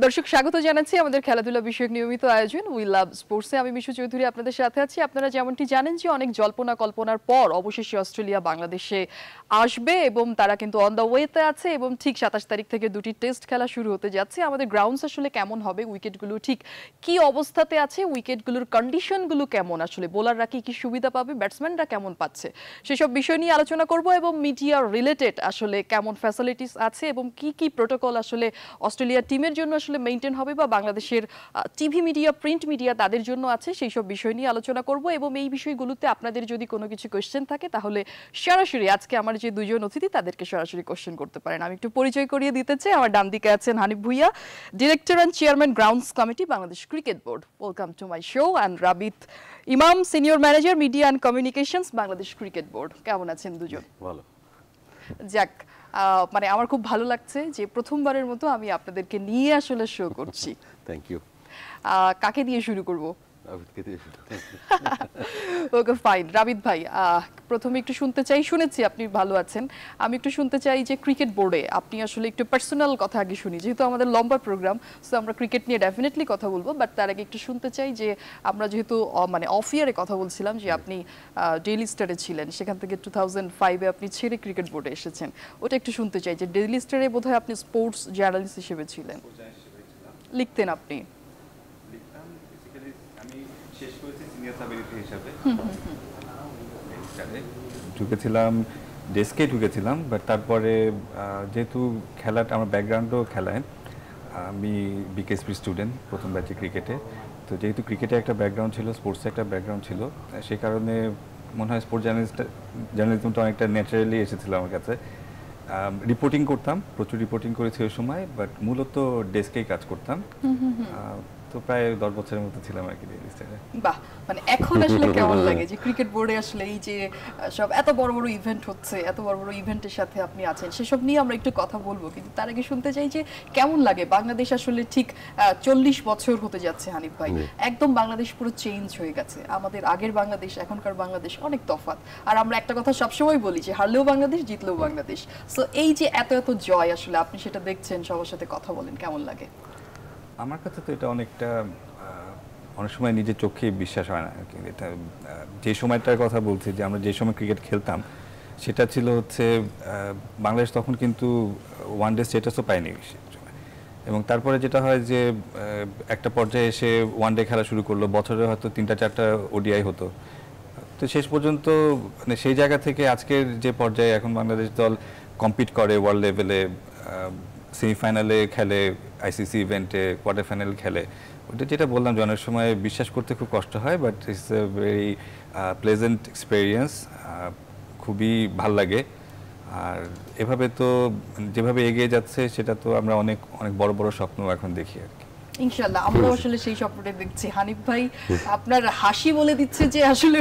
দর্শক স্বাগত জানাচ্ছি আমাদের খেলাধুলা বিষয়ক নিয়মিত আয়োজন উই লাভ স্পোর্টসে। আমি মিশু চৌধুরী আপনাদের সাথে আছি। আপনারা যেমনটি জানেন যে অনেক জল্পনা কল্পনার পর অবশেষে অস্ট্রেলিয়া বাংলাদেশে আসবে এবং তারা কিন্তু অন দ্য ওয়েতে আছে এবং ঠিক 27 তারিখ থেকে দুটি টেস্ট খেলা শুরু হতে যাচ্ছে। আমাদের গ্রাউন্ডস আসলে কেমন হবে, উইকেটগুলো ঠিক কি অবস্থাতে আছে, উইকেটগুলোর কন্ডিশনগুলো কেমন, আসলে বোলাররা কি সুবিধা পাবে, ব্যাটসম্যানরা কেমন পাচ্ছে, সেসব বিষয় নিয়ে আলোচনা করব এবং মিডিয়া রিলেটেড আসলে কেমন ফ্যাসিলিটিস আছে এবং কি প্রোটোকল আসলে অস্ট্রেলিয়া টিমের জন্য আসলে মেইনটেইন হবে বা বাংলাদেশের টিভি মিডিয়া, প্রিন্ট মিডিয়া তাদের জন্য আছে, সেই সব বিষয় নিয়ে আলোচনা করব। এবং এই বিষয়গুলোতে আপনাদের যদি কোনো কিছু কোয়েশ্চেন থাকে তাহলে সরাসরি আজকে আমার যে দুজন অতিথি তাদেরকে সরাসরি কোয়েশ্চেন করতে পারেন। আমি একটু পরিচয় করিয়ে দিতে চাই। আমার ডান দিকে আছেন Hanif Bhuiyan, director and chairman grounds committee, Bangladesh cricket board. Welcome to my show. And Rabeed Imam, senior manager media and communications, Bangladesh cricket board. কেমন আছেন দুজন? ভালো। যাক, মানে আমার খুব ভালো লাগছে যে প্রথমবারের মতো আমি আপনাদেরকে নিয়ে আসলে শো করছি। Thank you. কাকে দিয়ে শুরু করব? রাবিতকে দিয়ে শুরু। Okay fine. রাবিত ভাই, প্রথমে একটু শুনতে চাই, শুনেছি আপনি ভালো আছেন, আমি একটু শুনতে চাই যে ক্রিকেট বোর্ডে আপনি আসলে একটু পার্সোনাল কথা আগে শুনি, যেহেতু আমাদের লম্বা প্রোগ্রাম, সো আমরা ক্রিকেট নিয়ে ডেফিনেটলি কথা বলবো, বাট তার আগে একটু শুনতে চাই যে আমরা যেহেতু মানে অফ ইয়ারে কথা বলছিলাম যে আপনি ডেইলি স্টারে ছিলেন, সেখান থেকে 2005-এ আপনি ছেড়ে ক্রিকেট বোর্ডে এসেছেন, ওটা একটু শুনতে চাই যে ডেইলি স্টারে বোধহয় আপনি স্পোর্টস জার্নালিস্ট হিসেবে ছিলেন, লিখতেন আপনি? শেষ করেছি সিনিয়র সাব এডিটর হিসেবে। ঢুকেছিলাম, ডেস্কে ঢুকেছিলাম, বাট তারপরে যেহেতু খেলাটা আমার ব্যাকগ্রাউন্ডও খেলায়, আমি বিকেএসপি স্টুডেন্ট প্রথম ব্যাচে ক্রিকেটে, তো যেহেতু ক্রিকেটে একটা ব্যাকগ্রাউন্ড ছিল, স্পোর্টসে একটা ব্যাকগ্রাউন্ড ছিল, সেই কারণে মনে হয় স্পোর্টস জার্নালিজমটা অনেকটা ন্যাচারালি এসেছিলো আমার কাছে। রিপোর্টিং করতাম, প্রচুর রিপোর্টিং করেছি ওই সময়, বাট মূলত ডেস্কেই কাজ করতাম। তো প্রায় 10 বছরের মতো ছিলাম আর কি ডেইলি স্টারে। বাহ, মানে এখন আসলে কেমন লাগে যে ক্রিকেট বোর্ডে আসলে এই যে সব এত বড় বড় ইভেন্ট হচ্ছে, এত বড় বড় ইভেন্টের সাথে আপনি আছেন, সেসব নিয়ে আমরা একটু কথা বলবো, কিন্তু তার আগে শুনতে চাই যে কেমন লাগে বাংলাদেশ আসলে ঠিক 40 বছর হতে যাচ্ছে হানিফ ভাই, একদম বাংলাদেশ পুরো চেঞ্জ হয়ে গেছে। আমাদের আগের বাংলাদেশ এখনকার বাংলাদেশ অনেক তফাৎ, আর আমরা একটা কথা সবসময় বলি যে হারলেও বাংলাদেশ, জিতলেও বাংলাদেশ। সো এই যে এত জয় আসলে আপনি সেটা দেখছেন, সবার সাথে কথা বলেন, কেমন লাগে? আমার কাছে তো এটা অনেকটা অনেক সময় নিজের চোখে বিশ্বাস হয় না। এটা যে সময়টার কথা বলছি, যে আমরা যে সময় ক্রিকেট খেলতাম, সেটা ছিল হচ্ছে বাংলাদেশ তখন কিন্তু ওয়ান ডে স্ট্যাটাসও পায়নি, এবং তারপরে যেটা হয় যে একটা পর্যায়ে এসে ওয়ান ডে খেলা শুরু করলো, বছরে হয়তো 3-4টা ওডিআই হতো। তো শেষ পর্যন্ত মানে সেই জায়গা থেকে আজকের যে পর্যায়ে এখন বাংলাদেশ দল কম্পিট করে ওয়ার্ল্ড লেভেলে, সেমিফাইনালে খেলে, আইসিসি ইভেন্টে কোয়ার্টার ফাইনাল খেলে, ওটা যেটা বললাম যে অনেক সময় বিশ্বাস করতে খুব কষ্ট হয়, but it's a very pleasant experience, খুবই ভাল লাগে। আর এভাবে তো যেভাবে এগিয়ে যাচ্ছে, সেটা তো আমরা অনেক অনেক বড় বড় স্বপ্ন এখন দেখি আর কি। ইনশাআল্লাহ আমরা আসলে সেই স্বপ্নটা দেখছি। হানিফ ভাই আপনার হাসি বলে দিচ্ছে যে আসলে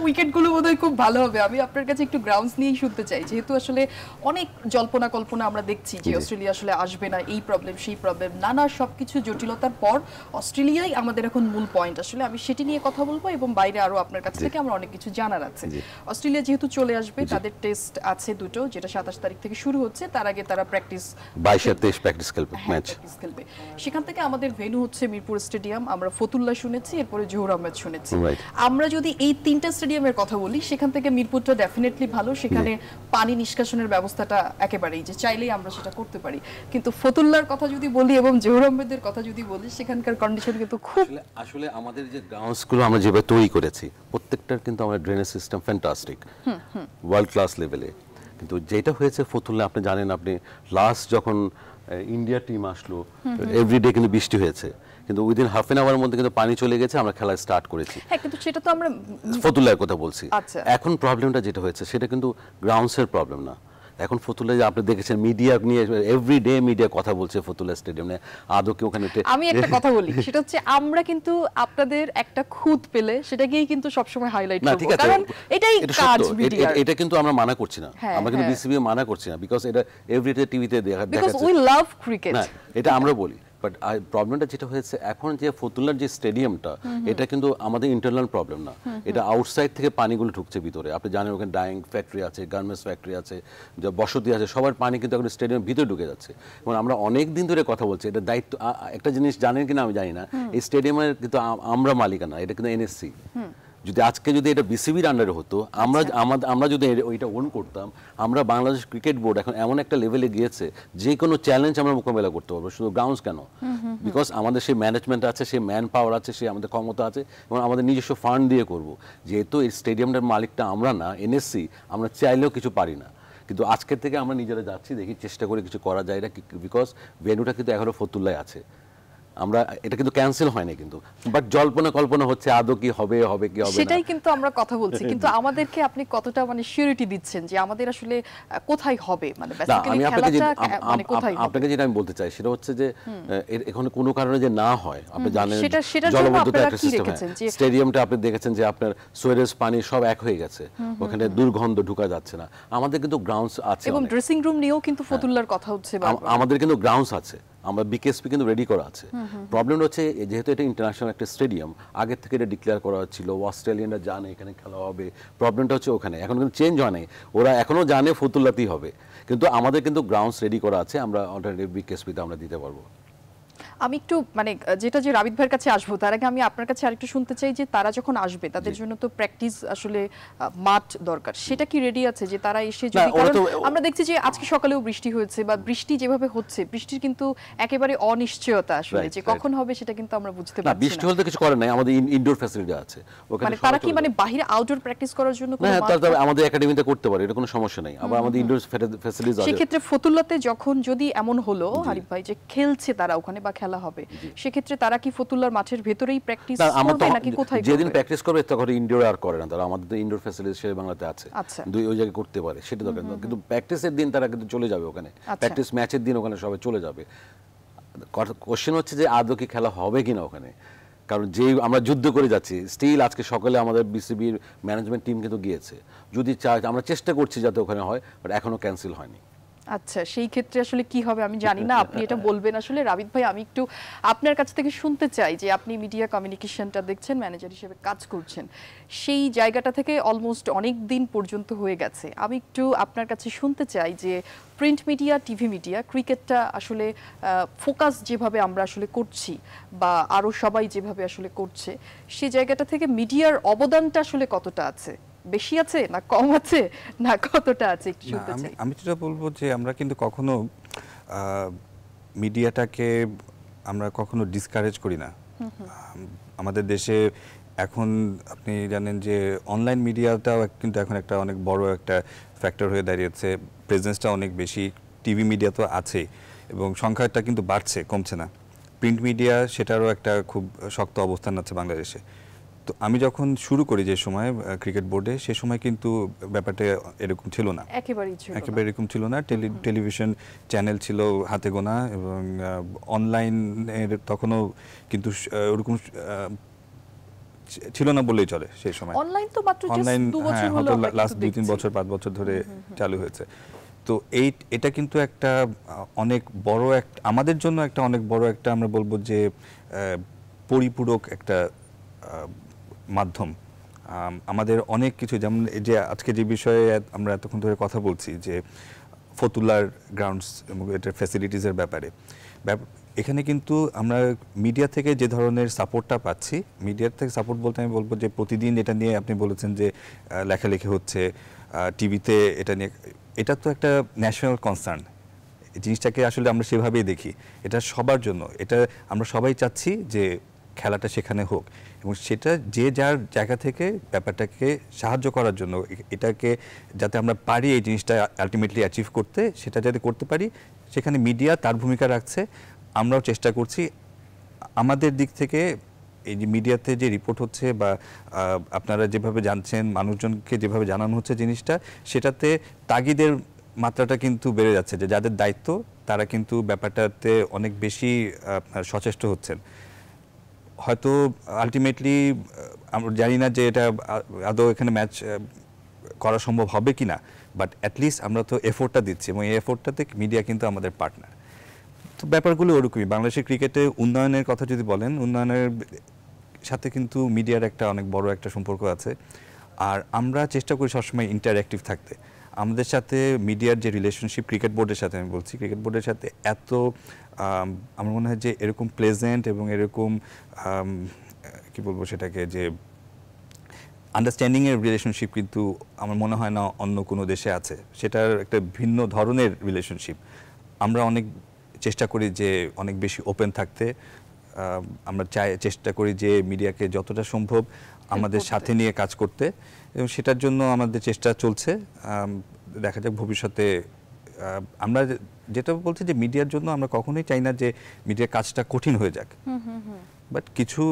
উইকেটগুলো বোধহয় খুব ভালো হবে। আমি আপনার কাছে একটু গ্রাউন্ডস নিয়েই শুনতে চাই, যেহেতু আসলে অনেক জল্পনা কল্পনা আমরা দেখছি যে অস্ট্রেলিয়া আসলে আসবে না, এই প্রবলেম সেই প্রবলেম, নানা সবকিছু জটিলতার পর অস্ট্রেলিয়াই আমাদের এখন মূল পয়েন্ট। আসলে আমি সেটি নিয়ে কথা বলবো এবং বাইরে আরো আপনার কাছ থেকে আমরা অনেক কিছু জানার আছে। অস্ট্রেলিয়া যেহেতু চলে আসবে, তাদের টেস্ট আছে দুটো, যেটা 27 তারিখ থেকে শুরু হচ্ছে, তার আগে তারা প্র্যাকটিস 22-23 প্র্যাকটিস খেলবে, ম্যাচ খেলবে। সেখান থেকে আমাদের ভেন্যু হচ্ছে মিরপুর স্টেডিয়াম, আমরা ফতুল্লা শুনেছি, এরপরে জোহর আহমেদ শুনেছি। আমরা যদি এই তিনটা স্টেডিয়ামের কথা বলি, সেখান থেকে মিরপুরটা ডেফিনেটলি ভালো, সেখানে পানি নিষ্কাশনের ব্যবস্থাটা একেবারেই যে চাইলেই আমরা সেটা করতে পারি। কিন্তু ফতুল্লার কথা যদি বলি এবং জোহর আহমেদের কথা যদি বলি, সেখানকার কন্ডিশন কিন্তু খুব, আসলে আমাদের যে গ্রাউন্ডসগুলো আমরা যেভাবে তৈরি করেছি, প্রত্যেকটার কিন্তু আমাদের drainage system fantastic, world class লেভেলে। কিন্তু যেটা হয়েছে ফতুল্লা, আপনি জানেন, আপনি লাস্ট যখন ইন্ডিয়া টিম আসলো, এভরিডে কিন্তু বৃষ্টি হয়েছে, কিন্তু উইদিন হাফ এন আওয়ারের মধ্যে কিন্তু পানি চলে গেছে, আমরা খেলা স্টার্ট করেছি। হ্যাঁ, কিন্তু সেটা তো আমরা ফতুল্লার কথা বলছি। এখন প্রবলেমটা যেটা হয়েছে, সেটা কিন্তু গ্রাউন্ডসের প্রবলেম না। এখন ফতুল্লায় যে আপনি দেখেছেন মিডিয়া নিয়ে এভরিডে মিডিয়া কথা বলছে ফতুল্লা স্টেডিয়ামে, আদৌ কি ওখানে? আমি একটা কথা বলি, সেটা হচ্ছে আমরা কিন্তু আপনাদের একটা খুঁত পেলে সেটাকেই কিন্তু সবসময় হাইলাইট করব, কারণ এটাই কাজ মিডিয়ার। এটা কিন্তু আমরা মানা করছি না, আমরা কিন্তু বিসিবি মানা করছি না, বিকজ এটা এভরিডে টিভিতে দেখা বিকজ উই লাভ ক্রিকেট। না, এটা আমরা বলি বাট প্রবলেমটা যেটা হয়েছে এখন যে ফতুল্লার যে স্টেডিয়ামটা এটা কিন্তু আমাদের ইন্টারনাল প্রবলেম না, এটা আউটসাইড থেকে পানিগুলো ঢুকছে ভিতরে। আপনি জানেন ওখানে ডাইং ফ্যাক্টরি আছে, গার্মেন্টস ফ্যাক্টরি আছে, যা বসতি আছে, সবার পানি কিন্তু এখন স্টেডিয়ামের ভিতরে ঢুকে যাচ্ছে। এবং আমরা অনেক দিন ধরে কথা বলছি, এটা দায়িত্ব। একটা জিনিস জানেন কিনা আমি জানি না, এই স্টেডিয়ামের কিন্তু আমরা মালিকানা, এটা কিন্তু এনএসসি। যদি আজকে যদি এটা বিসিবির আন্ডারে হতো, আমরা যদি ওইটা ওন করতাম, আমরা বাংলাদেশ ক্রিকেট বোর্ড এখন এমন একটা লেভেলে গিয়েছে যে কোনো চ্যালেঞ্জ আমরা মোকাবেলা করতে পারবো। শুধু গ্রাউন্ডস কেন, বিকজ আমাদের সেই ম্যানেজমেন্ট আছে, সেই ম্যান পাওয়ার আছে, সেই আমাদের ক্ষমতা আছে, এবং আমাদের নিজস্ব ফান্ড দিয়ে করব। যেহেতু এই স্টেডিয়ামটার মালিকটা আমরা না, এনএসসি, আমরা চাইলেও কিছু পারি না। কিন্তু আজকের থেকে আমরা নিজেরা যাচ্ছি, দেখি চেষ্টা করে কিছু করা যায় না, বিকজ ভেন্যুটা কিন্তু এখনো ফতুল্লায় আছে। আমরা এটা কিন্তু ক্যান্সেল হয়নি কিন্তু, বাট জল্পনা কল্পনা হচ্ছে আদৌ কি হবে কি হবে না, সেটাই কিন্তু আমরা কথা বলছি। কিন্তু আমাদেরকে আপনি কতটা মানে সিউরিটি দিচ্ছেন যে আমাদের আসলে কোথায় হবে, মানে বেসিক্যালি খেলাটা মানে কোথায় হবে? আপনাকে যেটা আমি বলতে চাই সেটা হচ্ছে যে এখানে কোনো কারণে যে না হয়, আপনি জানেন সেটার জন্য জলবদ্ধতা আপনারা একটা কি সিস্টেম, রেখেছেন যে স্টেডিয়ামটা আপনি দেখেছেন যে আপনার সুয়ারেজ পানি সব এক হয়ে গেছে, ওখানে দুর্গন্ধ ঢোকা যাচ্ছে না। আমাদের কিন্তু গ্রাউন্ডস আছে, এবং ড্রেসিং রুম নিয়েও কিন্তু ফতুল্লার কথা হচ্ছে বারবার। আমাদের কিন্তু গ্রাউন্ডস আছে, আমরা বিকেএসপি কিন্তু রেডি করা আছে। প্রবলেমটা হচ্ছে যেহেতু এটা ইন্টারন্যাশনাল একটা স্টেডিয়াম, আগের থেকে এটা ডিক্লেয়ার করা ছিল, অস্ট্রেলিয়ানরা জানে এখানে খেলা হবে। প্রবলেমটা হচ্ছে ওখানে এখন কিন্তু চেঞ্জ হয় নাই, ওরা এখনো জানে ফতুল্লাতেই হবে, কিন্তু আমাদের কিন্তু গ্রাউন্ডস রেডি করা আছে, আমরা অলরেডি বিকেএসপিতে আমরা দিতে পারবো। আমি একটু মানে যেটা যে রাবিদ ভাইয়ের কাছে আসবো, তার আগে আমি আপনার কাছে আরেকটু শুনতে চাই যে তারা যখন আসবে তাদের জন্য তো প্র্যাকটিস আসলে মাঠ দরকার, সেটা কি রেডি আছে যে তারা এসে যদি, কারণ আমরা দেখছি যে আজকে সকালেও বৃষ্টি হয়েছে, বা বৃষ্টি যেভাবে হচ্ছে, বৃষ্টির কিন্তু একেবারে অনিশ্চয়তা আসলে যে কখন হবে সেটা কিন্তু আমরা বুঝতে পারছি না। বৃষ্টি হলে কিছু করে নাই, আমাদের ইনডোর ফ্যাসিলিটি আছে ওখানে। মানে তারা কি মানে বাইরে আউটডোর প্র্যাকটিস করার জন্য কোনো মাঠ? তাহলে আমাদের একাডেমিতে করতে পারে, এটা কোনো সমস্যা নাই। আবার আমাদের ইনডোর ফ্যাসিলিটিস আছে। সেক্ষেত্রে ফতুল্লাতে যখন যদি এমন হলো হারিফ ভাই যে খেলছে তারা ওখানে বা খেলা হবে, সেক্ষেত্রে তারা কি ফতুল্লার মাঠের ভেতরেই প্র্যাকটিস করবে নাকি কোথায় করবে? যেদিন প্র্যাকটিস করবে তখন ইনডোর আর করে না তারা, আমাদের তো ইনডোর ফ্যাসিলিটি সে বাংলাতে আছে, দুই ওই জায়গায় করতে পারে, সেটা দরকার না। কিন্তু প্র্যাকটিসের দিন তারা কিন্তু চলে যাবে ওখানে, প্র্যাকটিস ম্যাচের দিন ওখানে সবাই চলে যাবে। কোশ্চেন হচ্ছে যে আদৌ কি খেলা হবে কিনা ওখানে, কারণ যে আমরা যুদ্ধ করে যাচ্ছি। স্টিল আজকে সকালে আমাদের বিসিবির ম্যানেজমেন্ট টিম কিন্তু গিয়েছে, যদি চাই আমরা চেষ্টা করছি যাতে ওখানে হয়, বাট এখনো ক্যান্সেল হয়নি। আচ্ছা, সেই ক্ষেত্রে আসলে কি হবে আমি জানি না, আপনি এটা বলবেন। আসলে রাবিদ ভাই, আমি একটু আপনার কাছ থেকে শুনতে চাই যে আপনি মিডিয়া কমিউনিকেশনটা দেখছেন, ম্যানেজার হিসেবে কাজ করছেন, সেই জায়গাটা থেকে অলমোস্ট অনেক দিন পর্যন্ত হয়ে গেছে। আমি একটু আপনার কাছে শুনতে চাই যে প্রিন্ট মিডিয়া, টিভি মিডিয়া, ক্রিকেটটা আসলে ফোকাস যেভাবে আমরা আসলে করছি বা আরো সবাই যেভাবে আসলে করছে, সেই জায়গাটা থেকে মিডিয়ার অবদানটা আসলে কতটা আছে? বেশি আছে না কম আছে না কতটা আছে একটু শুনতে চাই। আমি যেটা বলবো যে আমরা কিন্তু কখনো মিডিয়াটাকে আমরা কখনো ডিসকারেজ করি না। আমাদের দেশে এখন আপনি জানেন যে অনলাইন মিডিয়াটাও কিন্তু এখন একটা অনেক বড় একটা ফ্যাক্টর হয়ে দাঁড়িয়েছে, প্রেজেন্সটা অনেক বেশি। টিভি মিডিয়া তো আছেই এবং সংখ্যাটা কিন্তু বাড়ছে, কমছে না। প্রিন্ট মিডিয়া সেটারও একটা খুব শক্ত অবস্থান আছে বাংলাদেশে। তো আমি যখন শুরু করি যে সময় ক্রিকেট বোর্ডে, সে সময় কিন্তু ব্যাপারটা এরকম ছিল না, একেবারে এরকম ছিল না। টেলিভিশন চ্যানেল ছিল হাতে গোনা, এবং অনলাইনের তখনও কিন্তু ওরকম ছিল না বললেই চলে সেই সময়। অনলাইন তো মাত্র অনলাইন লাস্ট 2-3 বছর 5 বছর ধরে চালু হয়েছে। তো এটা কিন্তু একটা অনেক বড় একটা আমাদের জন্য একটা অনেক বড় একটা আমরা বলবো যে পরিপূরক একটা মাধ্যম। আমাদের অনেক কিছু, যেমন যে আজকে যে বিষয়ে আমরা এতক্ষণ ধরে কথা বলছি যে ফতুল্লার গ্রাউন্ডস এবং এটার ফ্যাসিলিটিসের ব্যাপারে, এখানে কিন্তু আমরা মিডিয়া থেকে যে ধরনের সাপোর্টটা পাচ্ছি, মিডিয়ার থেকে সাপোর্ট বলতে আমি বলবো যে প্রতিদিন এটা নিয়ে আপনি বলেছেন যে লেখালেখি হচ্ছে টিভিতে, এটা নিয়ে, এটা তো একটা ন্যাশনাল কনসার্ন। জিনিসটাকে আসলে আমরা সেভাবেই দেখি, এটা সবার জন্য, এটা আমরা সবাই চাচ্ছি যে খেলাটা সেখানে হোক, এবং সেটা যে যার জায়গা থেকে ব্যাপারটাকে সাহায্য করার জন্য, এটাকে যাতে আমরা পারি এই জিনিসটা আলটিমেটলি অ্যাচিভ করতে, সেটা যাতে করতে পারি, সেখানে মিডিয়া তার ভূমিকা রাখছে। আমরাও চেষ্টা করছি আমাদের দিক থেকে, এই যে মিডিয়াতে যে রিপোর্ট হচ্ছে বা আপনারা যেভাবে জানছেন, মানুষজনকে যেভাবে জানানো হচ্ছে জিনিসটা, সেটাতে তাগিদের মাত্রাটা কিন্তু বেড়ে যাচ্ছে, যে যাদের দায়িত্ব তারা কিন্তু ব্যাপারটাতে অনেক বেশি সচেষ্ট হচ্ছেন। হয়তো আলটিমেটলি আমরা জানি না যে এটা আদৌ এখানে ম্যাচ করা সম্ভব হবে কিনা, বাট অ্যাটলিস্ট আমরা তো এফোর্টটা দিচ্ছি, এবং এই এফোর্টটাতে মিডিয়া কিন্তু আমাদের পার্টনার। তো ব্যাপারগুলো ওরকমই। বাংলাদেশের ক্রিকেটে উন্নয়নের কথা যদি বলেন, উন্নয়নের সাথে কিন্তু মিডিয়ার একটা অনেক বড় একটা সম্পর্ক আছে। আর আমরা চেষ্টা করি সবসময় ইন্টারঅ্যাক্টিভ থাকতে। আমাদের সাথে মিডিয়ার যে রিলেশনশিপ, ক্রিকেট বোর্ডের সাথে আমি বলছি, ক্রিকেট বোর্ডের সাথে এত আমার মনে হয় যে এরকম প্লেজেন্ট এবং এরকম কি বলবো সেটাকে, যে আন্ডারস্ট্যান্ডিংয়ের রিলেশনশিপ কিন্তু আমার মনে হয় না অন্য কোনো দেশে আছে। সেটার একটা ভিন্ন ধরনের রিলেশনশিপ। আমরা অনেক চেষ্টা করি যে অনেক বেশি ওপেন থাকতে। আমরা চেষ্টা করি যে মিডিয়াকে যতটা সম্ভব আমাদের সাথে নিয়ে কাজ করতে, এবং সেটার জন্য আমাদের চেষ্টা চলছে। দেখা যাক ভবিষ্যতে। আমরা যেটা বলছি যে মিডিয়ার জন্য আমরা কখনোই চাই না যে মিডিয়ার কাজটা কঠিন হয়ে যাক, বাট কিছু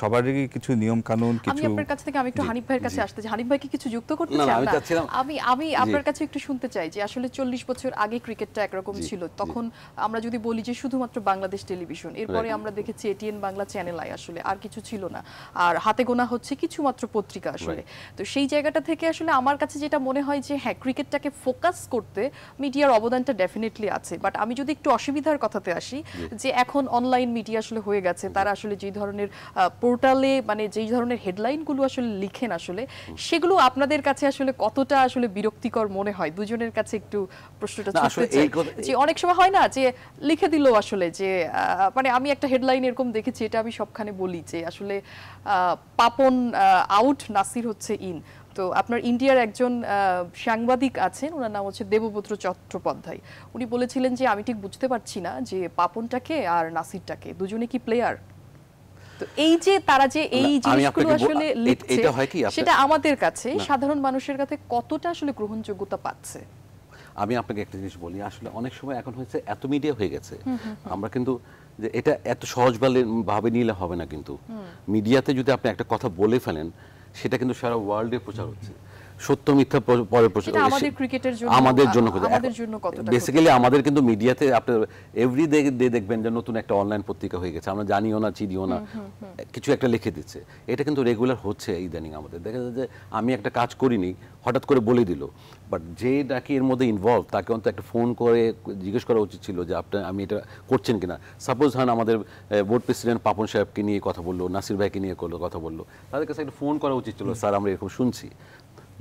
সবারই কিছু নিয়ম কানুন কিছু। আমি আপনার কাছ থেকে আমি একটু হানিফ ভাইয়ের কাছে আসতে চাই। হানিফ ভাই কি কিছু যুক্ত করতে চান? আমি আপনার কাছে একটু শুনতে চাই যে আসলে 40 বছর আগে ক্রিকেটটা একরকম ছিল, তখন আমরা যদি বলি যে শুধুমাত্র বাংলাদেশ টেলিভিশন, এরপরে আমরা দেখেছি এটিএন বাংলা চ্যানেল আই, আসলে আর কিছু ছিল না, আর হাতে গোনা হচ্ছে কিছু মাত্র পত্রিকা আসলে। তো সেই জায়গাটা থেকে আসলে আমার কাছে যেটা মনে হয় যে হ্যাঁ, ক্রিকেটটাকে ফোকাস করতে মিডিয়ার অবদানটা ডেফিনেটলি আছে। বাট আমি যদি একটু অসুবিধার কথাতে আসি, যে এখন অনলাইন মিডিয়া আসলে হয়ে গেছে, তারা আসলে যে ধরনের পোর্টালে মানে যেই ধরনের হেডলাইনগুলো আসলে লিখেন, আসলে সেগুলো আপনাদের কাছে আসলে কতটা আসলে বিরক্তিকর মনে হয়? দুজনের কাছে একটু প্রশ্নটা ছুটতে চাই যে অনেক সময় হয় না যে লিখে দিল আসলে যে মানে আমি একটা হেডলাইন এরকম দেখেছি, এটা আমি সবখানে বলি যে আসলে পাপন আউট, নাসির হচ্ছে ইন। তো আপনার ইন্ডিয়ার একজন সাংবাদিক আছেন, ওনার নাম হচ্ছে দেবব্রত চট্টোপাধ্যায়। উনি বলেছিলেন যে আমি ঠিক বুঝতে পারছি না যে পাপনটাকে আর নাসিরটাকে, দুজনে কি প্লেয়ার? তো এই যে তারা যে এই জিনিসগুলো আসলে লিখছে, সেটা আমাদের কাছে সাধারণ মানুষের কাছে কতটা আসলে গ্রহণযোগ্যতা পাচ্ছে? আমি আপনাকে একটা জিনিস বলি, আসলে অনেক সময় এখন হয়েছে এত মিডিয়া হয়ে গেছে, আমরা কিন্তু যে এটা এত সহজ ভাবে নিলে হবে না। কিন্তু মিডিয়াতে যদি আপনি একটা কথা বলে ফেলেন, সেটা কিন্তু সারা ওয়ার্ল্ডে প্রচার হচ্ছে। সত্য মিথ্যা পরে প্রচার, আমাদের ক্রিকেটের জন্য, আমাদের জন্য কতটা বেসিক্যালি আমাদের কিন্তু মিডিয়াতে আপনি এভরি ডে দেখবেন যে নতুন একটা অনলাইন পত্রিকা হয়ে গেছে, আমরা জানিও না চিনিও না, কিছু একটা লিখে দিচ্ছে। এটা কিন্তু রেগুলার হচ্ছে ইদানিং আমাদের। দেখা যায় যে আমি একটা কাজ করিনি, হঠাৎ করে বলে দিল, বাট যে নাকি এর মধ্যে ইনভলভ তাকে অন্তত একটা ফোন করে জিজ্ঞেস করা উচিত ছিল যে আপনি আমি এটা করছেন কিনা। সাপোজ ধরেন আমাদের বোর্ড প্রেসিডেন্ট পাপন সাহেবকে নিয়ে কথা বললো, নাসির ভাইকে নিয়ে কথা বললো, তাদের কাছে একটা ফোন করা উচিত ছিল, স্যার আমরা এরকম শুনছি,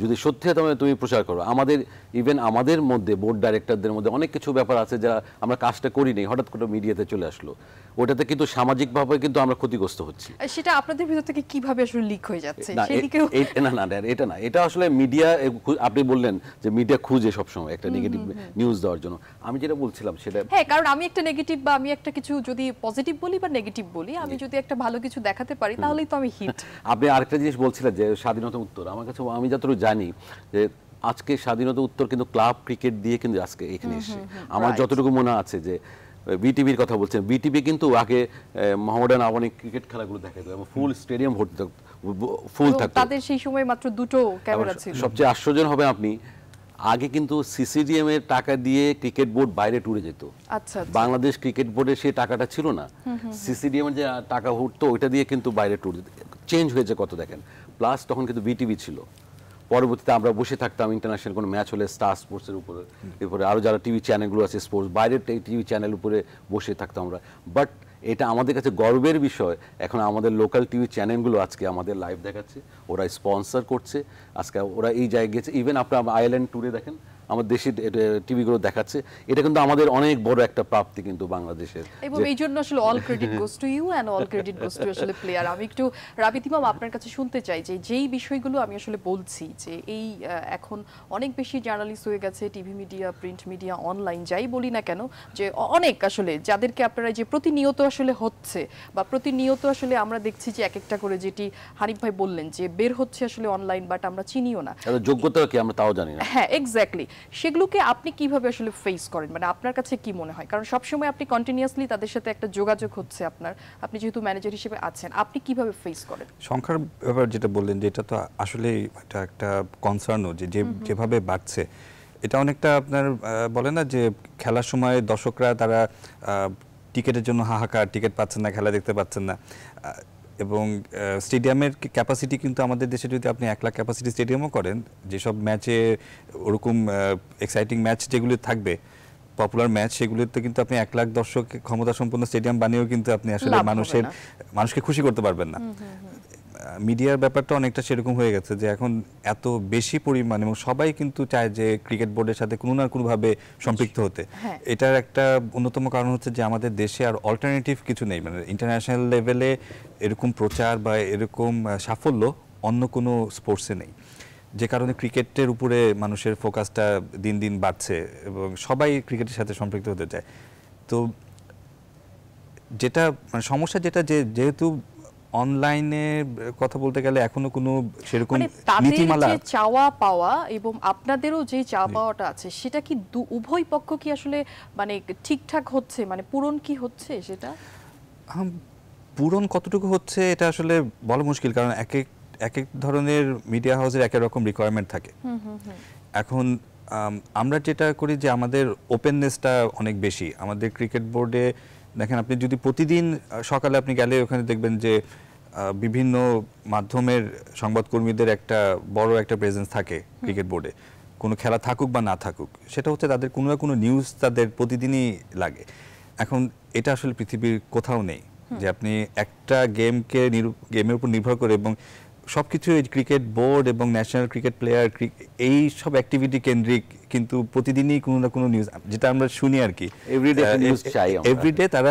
যদি সত্যি তুমি প্রচার করো। আমাদের ইভেন আমাদের মধ্যে বোর্ড ডাইরেক্টরদের মধ্যে অনেক কিছু ব্যাপার আছে যা আমরা কাজটা করিনি, হঠাৎ করে মিডিয়াতে চলে আসলো, ওটাতে কিন্তু সামাজিকভাবে কিন্তু আমরা ক্ষতিগ্রস্ত হচ্ছি। সেটা আপনাদের ভিতর থেকে কিভাবে আসলে লিক হয়ে যাচ্ছে সেদিকেও না, এটা না, এটা আসলে মিডিয়া, আপনি বললেন যে মিডিয়া খুঁজে সবসময় একটা নেগেটিভ নিউজ দেওয়ার জন্য। আমি যেটা বলছিলাম সেটা হ্যাঁ, কারণ আমি একটা নেগেটিভ বা আমি একটা কিছু যদি পজিটিভ বলি বা নেগেটিভ বলি, আমি যদি একটা ভালো কিছু দেখাতে পারি তাহলেই তো আমি হিট। আপনি আরেকটা জিনিস বলছিলেন যে স্বাধীনতা উত্তর, আমার কাছে আমি যতটুকু জানি যে আজকে স্বাধীনতা উত্তর কিন্তু ক্লাব ক্রিকেট দিয়ে কিন্তু আজকে এখানে এসেছে। আমার যতটুকু মনে আছে যে বিটিভির কথা বলছেন, বিটিভি কিন্তু আগে মোহামেডান আবাহনী ক্রিকেট খেলাগুলো দেখাতো এবং ফুল স্টেডিয়াম ফুল থাকতো। তাদের সেই সময় মাত্র দুটো ক্যামেরা ছিল। সবচেয়ে আশ্চর্য হবে আপনি, আগে কিন্তু সিসিডিএম এর টাকা দিয়ে ক্রিকেট বোর্ড বাইরে ট্যুরে যেত। আচ্ছা, বাংলাদেশ ক্রিকেট বোর্ডের সেই টাকাটা ছিল না, সিসিডিএম এর যে টাকা উঠতো ওইটা দিয়ে কিন্তু বাইরে ট্যুর চেঞ্জ হয়েছে কত দেখেন। প্লাস তখন কিন্তু বিটিভি ছিল, পরবর্তীতে আমরা বসে থাকতাম ইন্টারন্যাশনাল কোনো ম্যাচ হলে স্টার স্পোর্টসের উপরে, এরপরে আরও যারা টিভি চ্যানেলগুলো আছে স্পোর্টস বাইরের টিভি চ্যানেল উপরে বসে থাকতাম আমরা। বাট এটা আমাদের কাছে গর্বের বিষয়, এখন আমাদের লোকাল টিভি চ্যানেলগুলো আজকে আমাদের লাইভ দেখাচ্ছে, ওরা স্পন্সর করছে, আজকে ওরা এই জায়গায় গেছে। ইভেন আপনার আয়ারল্যান্ড ট্যুরে দেখেন আমার দেশের টিভিগুলো দেখাচ্ছে, এটা কিন্তু আমাদের অনেক বড় একটা প্রাপ্তি কিন্তু বাংলাদেশের। এবং এই জন্য আসলে all credit goes to you and all credit goes to আসলে প্লেয়ার। আমি একটু রাবিত ইমাম আপনার কাছে শুনতে চাই যে যেই বিষয়গুলো আমি আসলে বলছি যে এই এখন অনেক বেশি জার্নালিস্ট হয়ে গেছে, TV media, print media, online, যাই বলি না কেন, যে অনেক আসলে যাদেরকে আপনারা যে প্রতিনিয়ত আসলে হচ্ছে বা প্রতিনিয়ত আসলে আমরা দেখছি যে এক একটা করে, যেটি হানিফ ভাই বললেন যে বের হচ্ছে আসলে অনলাইন, বাট আমরা চিনিও না, যোগ্যতা কি আমরা তাও জানি না। হ্যাঁ, এক্স্যাক্টলি। সেগুলোকে আপনি কিভাবে আসলে ফেস করেন, মানে আপনার কাছে কি মনে হয়? কারণ সবসময় আপনি কন্টিনিউয়াসলি তাদের সাথে একটা যোগাযোগ হচ্ছে আপনার, আপনি যেহেতু ম্যানেজার হিসেবে আছেন, আপনি কিভাবে ফেস করেন? সংখ্যার ব্যাপার যেটা বললেন যে এটা তো আসলে এটা একটা কনসার্নও, যে যেভাবে বাড়ছে এটা অনেকটা আপনার বলে না যে খেলার সময় দর্শকরা তারা টিকেটের জন্য হাহাকার, টিকিট পাচ্ছেন না, খেলা দেখতে পাচ্ছেন না, এবং স্টেডিয়ামের ক্যাপাসিটি কিন্তু আমাদের দেশে যদি আপনি 1 লাখ ক্যাপাসিটি স্টেডিয়ামও করেন, যেসব ম্যাচে ওরকম এক্সাইটিং ম্যাচ যেগুলো থাকবে পপুলার ম্যাচ সেগুলোতে কিন্তু আপনি 1 লাখ দর্শক ক্ষমতা সম্পন্ন স্টেডিয়াম বানিয়েও কিন্তু আপনি আসলে মানুষকে খুশি করতে পারবেন না। মিডিয়ার ব্যাপারটা অনেকটা সেরকম হয়ে গেছে যে এখন এত বেশি পরিমাণে এবং সবাই কিন্তু চায় যে ক্রিকেট বোর্ডের সাথে কোনো না কোনোভাবে সম্পৃক্ত হতে। এটার একটা অন্যতম কারণ হচ্ছে যে আমাদের দেশে আর অল্টারনেটিভ কিছু নেই, মানে ইন্টারন্যাশনাল লেভেলে এরকম প্রচার বা এরকম সাফল্য অন্য কোনো স্পোর্টসে নেই, যে কারণে ক্রিকেটের উপরে মানুষের ফোকাসটা দিন দিন বাড়ছে এবং সবাই ক্রিকেটের সাথে সম্পৃক্ত হতে চায়। তো যেটা মানে সমস্যা যেটা যেহেতু অনলাইনে কথা বলতে গেলে এখনো কোনো সেরকম নীতিমালা, চাওয়া পাওয়া এবং আপনাদেরও যে চাওয়া পাওয়াটা আছে সেটা কি উভয় পক্ষ কি আসলে মানে ঠিকঠাক হচ্ছে, মানে পূরণ কি হচ্ছে? সেটা পূরণ কতটুকু হচ্ছে এটা আসলে বলা মুশকিল, কারণ এক এক ধরনের মিডিয়া হাউসের এক এক রকম রিকোয়ারমেন্ট থাকে। এখন আমরা যেটা করি যে আমাদের ওপেননেসটা অনেক বেশি। আমাদের ক্রিকেট বোর্ডে দেখেন, আপনি যদি প্রতিদিন সকালে আপনি গেলে ওখানে দেখবেন যে বিভিন্ন মাধ্যমের সংবাদকর্মীদের একটা বড় একটা প্রেজেন্স থাকে ক্রিকেট বোর্ডে, কোনো খেলা থাকুক বা না থাকুক, সেটা হচ্ছে তাদের কোনো না কোনো নিউজ তাদের প্রতিদিনই লাগে। এখন এটা আসলে পৃথিবীর কোথাও নেই যে আপনি একটা গেমের উপর নির্ভর করে এবং সবকিছু ক্রিকেট বোর্ড এবং ন্যাশনাল ক্রিকেট প্লেয়ার এই সব অ্যাক্টিভিটি কেন্দ্রিক, কিন্তু প্রতিদিনই কোনো না কোনো নিউজ যেটা আমরা শুনি আর কি, এভরিডে তারা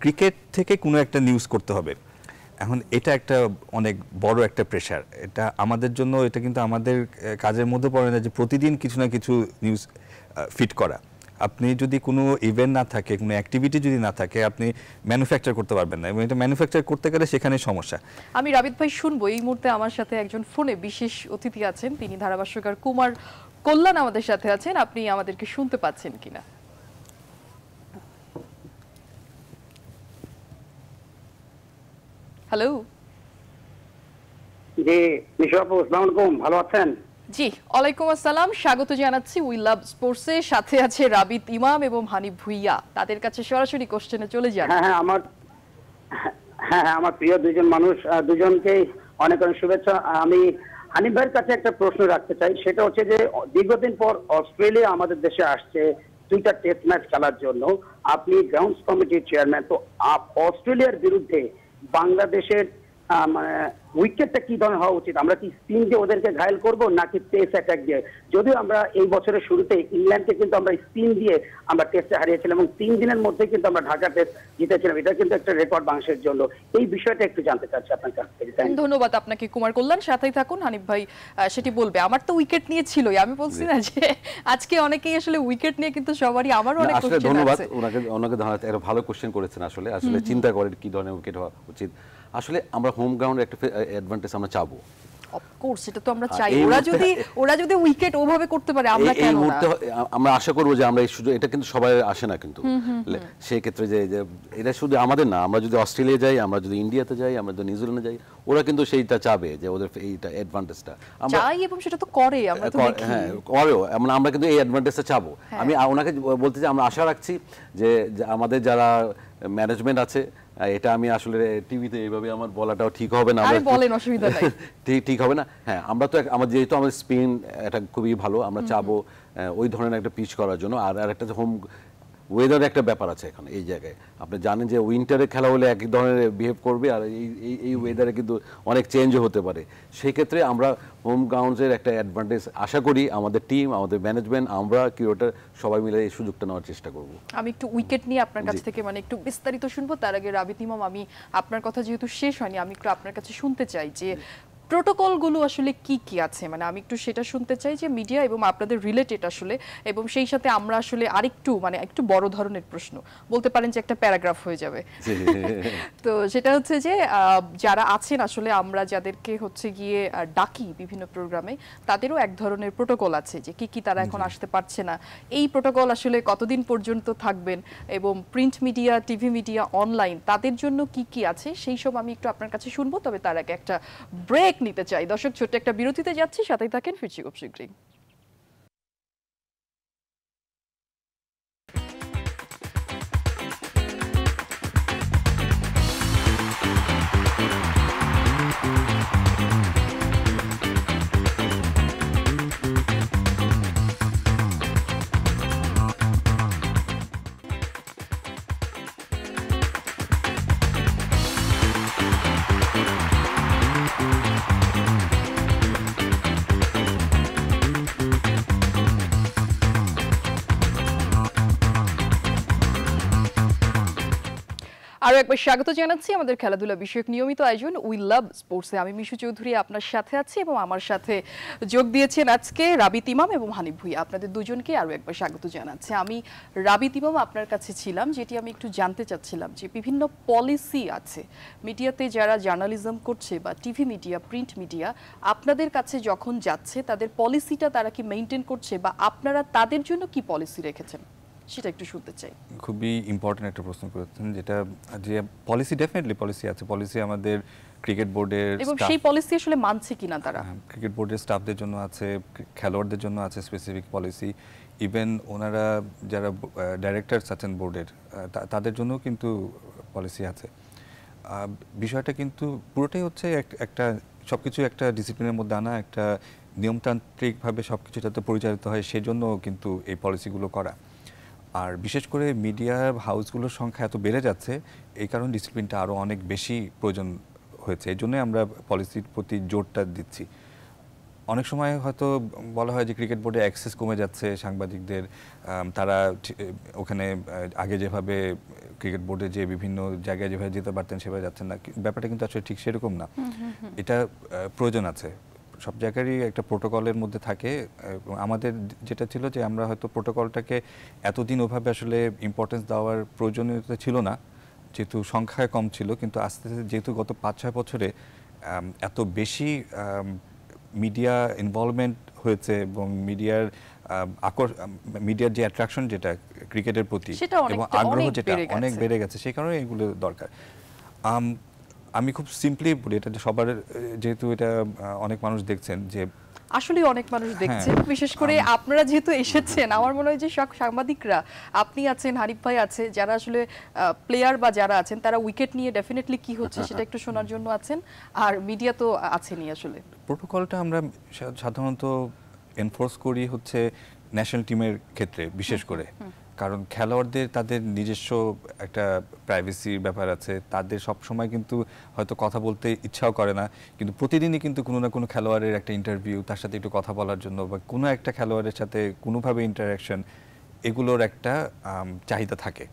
ক্রিকেট থেকে কোনো একটা নিউজ করতে হবে। এখন এটা একটা অনেক বড় একটা প্রেশার, এটা আমাদের জন্য, এটা কিন্তু আমাদের কাজের মধ্যে পড়ে না যে প্রতিদিন কিছু না কিছু নিউজ ফিট করা। আপনি যদি কোনো ইভেন্ট না থাকে, কোনো অ্যাক্টিভিটি যদি না থাকে, আপনি ম্যানুফ্যাকচার করতে পারবেন না, এবং এটা ম্যানুফ্যাকচার করতে গেলে সেখানে সমস্যা। আমি রাবিত ভাই শুনবো, এই মুহূর্তে আমার সাথে একজন ফোনে বিশেষ অতিথি আছেন, তিনি ধারাভাষ্যকার কুমার কল্যাণ আমাদের সাথে আছেন। আপনি আমাদেরকে শুনতে পাচ্ছেন কিনা? হ্যালো। জি মিশা আপু, আসসালামু আলাইকুম, ভালো আছেন? জি ওয়ালাইকুম আসসালাম, স্বাগত জানাচ্ছি উই লাভ স্পোর্টসে। সাথে আছে রাবিত ইমাম এবং হানিফ ভুইয়া। তাদের কাছে সরাসরি কোশ্চেনে চলে যান। আমার প্রিয় দুজন মানুষ, দুজনকেই অনেক অনেক শুভেচ্ছা। আমি হানিফ ভাইয়ের কাছে একটা প্রশ্ন রাখতে চাই, সেটা হচ্ছে যে দীর্ঘদিন পর অস্ট্রেলিয়া আমাদের দেশে আসছে 2টা টেস্ট ম্যাচ খেলার জন্য। আপনি গ্রাউন্ডস কমিটির চেয়ারম্যান, তো অস্ট্রেলিয়ার বিরুদ্ধে বাংলাদেশের মানে উইকেটটা কি ধরনের হওয়া উচিত? আমরা কি স্পিন দিয়ে ওদেরকে ঘায়েল করব নাকি পেস অ্যাটাক দিয়ে? যদিও আমরা এই বছরের শুরুতে ইংল্যান্ডকে কিন্তু আমরা স্পিন দিয়ে আমরা টেস্টে হারিয়েছিলাম এবং 3 দিনের মধ্যে কিন্তু আমরা ঢাকা টেস্ট জিতেছিলাম। এটা কিন্তু একটা রেকর্ড বাংলাদেশের জন্য। এই বিষয়টা একটু জানতে চাচ্ছি আপনার কাছ থেকে। ধন্যবাদ আপনাকে কুমার কল্যাণ, সাথেই থাকুন। হানিফ ভাই সেটি বলবে। আমার তো উইকেট নিয়ে ছিলই, আমি বলছি না যে আজকে অনেকেই আসলে উইকেট নিয়ে কিন্তু সবারই, আমারও অনেক কোশ্চেন আছে। ধন্যবাদ ওনাকে একটা ভালো কোশ্চেন করেছেন। আসলে চিন্তা করেন কি ধরনের উইকেট হওয়া উচিত। আসলে আমরা হোম গ্রাউন্ডে একটা অ্যাডভান্টেজ আমরা চাবো, অফকোর্স সেটা তো আমরা চাই। ওরা যদি উইকেট ওভাবে করতে পারে, আমরা কেন না? আমরা আশা করব যে আমরা এই সুযোগ, এটা কিন্তু সবাই আসে না কিন্তু সেই ক্ষেত্রে যে এটা শুধু আমাদের না, আমরা যদি অস্ট্রেলিয়া যাই, আমরা যদি ইন্ডিয়াতে যাই, আমরা যদি নিউজিল্যান্ডে যাই, ওরা কিন্তু সেইটা চাবে যে ওদের এইটা অ্যাডভান্টেজটা আমরা চাই এবং সেটা তো করে, আমরা তো দেখি। হ্যাঁ করেও, আমরা কিন্তু এই অ্যাডভান্টেজটা চাবো। আমি ওনাকে বলতে চাই, আমরা আশা রাখছি যে আমাদের যারা ম্যানেজমেন্ট আছে, এটা আমি আসলে টিভিতে এইভাবে আমার বলাটাও ঠিক হবে না, বলেন, অসুবিধা নাই, ঠিক হবে না। হ্যাঁ, আমরা তো যেহেতু আমাদের স্পিন এটা খুবই ভালো, আমরা চাবো ওই ধরনের একটা পিচ করার জন্য। আর একটা হোম ওয়েদার একটা ব্যাপার আছে এখন এই জায়গায়। আপনি জানেন যে উইন্টারে খেলা হলে এক ধরনের বিহেভ করবে, আর এই ওয়েদারে কিন্তু অনেক চেঞ্জও হতে পারে। সেই ক্ষেত্রে আমরা হোম গ্রাউন্ডসের একটা অ্যাডভান্টেজ আশা করি, আমাদের টিম, আমাদের ম্যানেজমেন্ট, আমরা কিউরেটর সবাই মিলে এই সুযোগটা নেওয়ার চেষ্টা করব। আমি একটু উইকেট নিয়ে আপনার কাছ থেকে মানে একটু বিস্তারিত শুনবো। তার আগে রাবিত ইমাম, আমি আপনার কথা যেহেতু শেষ হয়নি, আমি একটু আপনার কাছে শুনতে চাই যে প্রোটোকলগুলো আসলে কি কি আছে, মানে আমি একটু সেটা শুনতে চাই যে মিডিয়া এবং আপনাদের রিলেটেড আসলে, এবং সেই সাথে আমরা আসলে আরেকটু মানে একটু বড় ধরনের প্রশ্ন বলতে পারেন যে একটা প্যারাগ্রাফ হয়ে যাবে। তো সেটা হচ্ছে যে যারা আছেন আসলে, আমরা যাদেরকে হচ্ছে গিয়ে ডাকি বিভিন্ন প্রোগ্রামে, তাদেরও এক ধরনের প্রোটোকল আছে যে কি কি তারা এখন আসতে পারছে না। এই প্রোটোকল আসলে কতদিন পর্যন্ত থাকবেন, এবং print media, TV media, online, তাদের জন্য কি কি আছে সেই সব আমি একটু আপনার কাছে শুনবো। তবে তার আগে একটা ব্রেক নিতে চাই। দর্শক, ছোট্ট একটা বিরতিতে যাচ্ছি, সাথেই থাকেন, ফিরছি খুব শীঘ্রই। আরো একবার স্বাগত জানাচ্ছি আমাদের খেলাধুলা বিষয়ক নিয়মিত আয়োজন উই লাভ স্পোর্টসে। আমি মিশু চৌধুরী আপনার সাথে আছি এবং আমার সাথে যোগ দিয়েছেন আজকে রাবিত ইমাম এবং হানিফ ভুঁইয়া। আপনাদের দুজনকে আরো একবার স্বাগত জানাচ্ছি। আমি রাবিত ইমাম আপনার কাছে ছিলাম, যেটি আমি একটু জানতে চাচ্ছিলাম যে বিভিন্ন পলিসি আছে মিডিয়াতে, যারা জার্নালিজম করছে বা টিভি মিডিয়া, প্রিন্ট মিডিয়া, আপনাদের কাছে যখন যাচ্ছে তাদের পলিসিটা তারা কি মেইনটেইন করছে বা আপনারা তাদের জন্য কি পলিসি রেখেছেন সেটা একটু শুনতে চাই। খুবই ইম্পর্টেন্ট একটা প্রশ্ন করেছেন, যেটা যে পলিসি, ডেফিনেটলি পলিসি আছে। পলিসি আমাদের ক্রিকেট বোর্ডের এবং সেই পলিসি আসলে মানছে কিনা তারা, ক্রিকেট বোর্ডের স্টাফদের জন্য আছে, খেলোয়াড়দের জন্য আছে স্পেসিফিক পলিসি। ইভেন ওনারা যারা ডাইরেক্টরস আছেন বোর্ডের, তাদের জন্য কিন্তু পলিসি আছে। বিষয়টা কিন্তু পুরোটাই হচ্ছে একটা সবকিছু একটা ডিসিপ্লিনের মধ্যে আনা, একটা নিয়মতান্ত্রিকভাবে সবকিছু যাতে পরিচালিত হয় সেজন্য কিন্তু এই পলিসিগুলো করা। আর বিশেষ করে মিডিয়া হাউসগুলোর সংখ্যা এত বেড়ে যাচ্ছে, এই কারণে ডিসিপ্লিনটা আরও অনেক বেশি প্রয়োজন হয়েছে। এই জন্যই আমরা পলিসির প্রতি জোরটা দিচ্ছি। অনেক সময় হয়তো বলা হয় যে ক্রিকেট বোর্ডে অ্যাক্সেস কমে যাচ্ছে সাংবাদিকদের, তারা ওখানে আগে যেভাবে ক্রিকেট বোর্ডে যে বিভিন্ন জায়গায় যেভাবে যেতে পারতেন সেভাবে যাচ্ছেন না। ব্যাপারটা কিন্তু আসলে ঠিক সেরকম না। এটা প্রয়োজন আছে, সব জায়গারই একটা প্রোটোকলের মধ্যে থাকে। আমাদের যেটা ছিল যে আমরা হয়তো প্রোটোকলটাকে এতদিন ওভাবে আসলে ইম্পর্টেন্স দেওয়ার প্রয়োজনীয়তা ছিল না, যেহেতু সংখ্যায় কম ছিল। কিন্তু আস্তে আস্তে যেহেতু গত ৫-৬ বছরে এত বেশি মিডিয়া ইনভলভমেন্ট হয়েছে এবং মিডিয়ার যে অ্যাট্রাকশন যেটা ক্রিকেটের প্রতি এবং আগ্রহ যেটা অনেক বেড়ে গেছে, সেই কারণে এগুলো দরকার। আমি খুব সিম্পলি বলি, এটা সবার, যেহেতু এটা অনেক মানুষ দেখছেন, যে আসলে অনেক মানুষ দেখছে, বিশেষ করে আপনারা যেহেতু এসেছেন, আমার মনে হয় যে সব সাংবাদিকরা, আপনি আছেন, হানিফ ভাই আছে, যারা আসলে প্লেয়ার বা যারা আছেন তারা উইকেট নিয়ে ডেফিনেটলি কি হচ্ছে সেটা একটু শোনার জন্য আছেন, আর মিডিয়া তো আছেনই। আসলে প্রোটোকলটা আমরা সাধারণত এনফোর্স করি হচ্ছে ন্যাশনাল টিমের ক্ষেত্রে বিশেষ করে, কারণ খেলোয়াড়দের তাদের নিজস্ব একটা প্রাইভেসির ব্যাপার আছে। তাদের সব সময় কিন্তু হয়তো কথা বলতে ইচ্ছাও করে না, কিন্তু প্রতিদিনই কিন্তু কোনো না কোনো খেলোয়াড়ের একটা ইন্টারভিউ, তার সাথে একটু কথা বলার জন্য বা কোনো একটা খেলোয়াড়ের সাথে কোনোভাবে ইন্টারাকশন, এগুলোর একটা চাহিদা থাকে।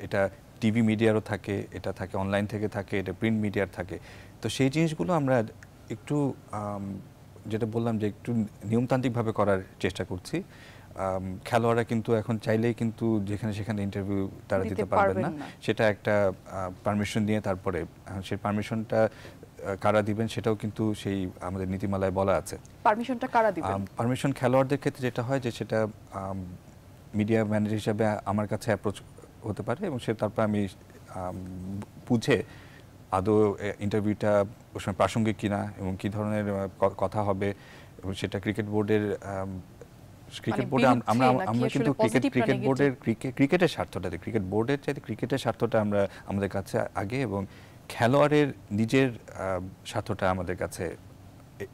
এটা টিভি মিডিয়ারও থাকে, এটা থাকে অনলাইন থেকে থাকে, এটা প্রিন্ট মিডিয়ার থাকে। তো সেই জিনিসগুলো আমরা একটু যেটা বললাম যে একটু নিয়মতান্ত্রিকভাবে করার চেষ্টা করছি। খেলোয়াড়রা কিন্তু এখন চাইলেই কিন্তু যেখানে সেখানে ইন্টারভিউ তারা দিতে পারবেন না, সেটা একটা পারমিশন দিয়ে, তারপরে সেই পারমিশনটা কারা দিবেন সেটাও কিন্তু সেই আমাদের নীতিমালায় বলা আছে। পারমিশনটা কারা দিবেন? পারমিশন খেলোয়াড়দের ক্ষেত্রে যেটা হয় যে সেটা মিডিয়া ম্যানেজার হিসেবে আমার কাছে অ্যাপ্রোচ হতে পারে, এবং সে তারপর আমি বুঝে আদৌ ইন্টারভিউটা ওর সময় প্রাসঙ্গিক কিনা এবং কী ধরনের কথা হবে, এবং সেটা ক্রিকেট বোর্ডে আমরা কিন্তু ক্রিকেট বোর্ডের ক্রিকেটের স্বার্থটাতে, ক্রিকেট বোর্ডের চাইতে ক্রিকেটের স্বার্থটা আমরা আমাদের কাছে আগে, এবং খেলোয়াড়ের নিজের স্বার্থটা আমাদের কাছে,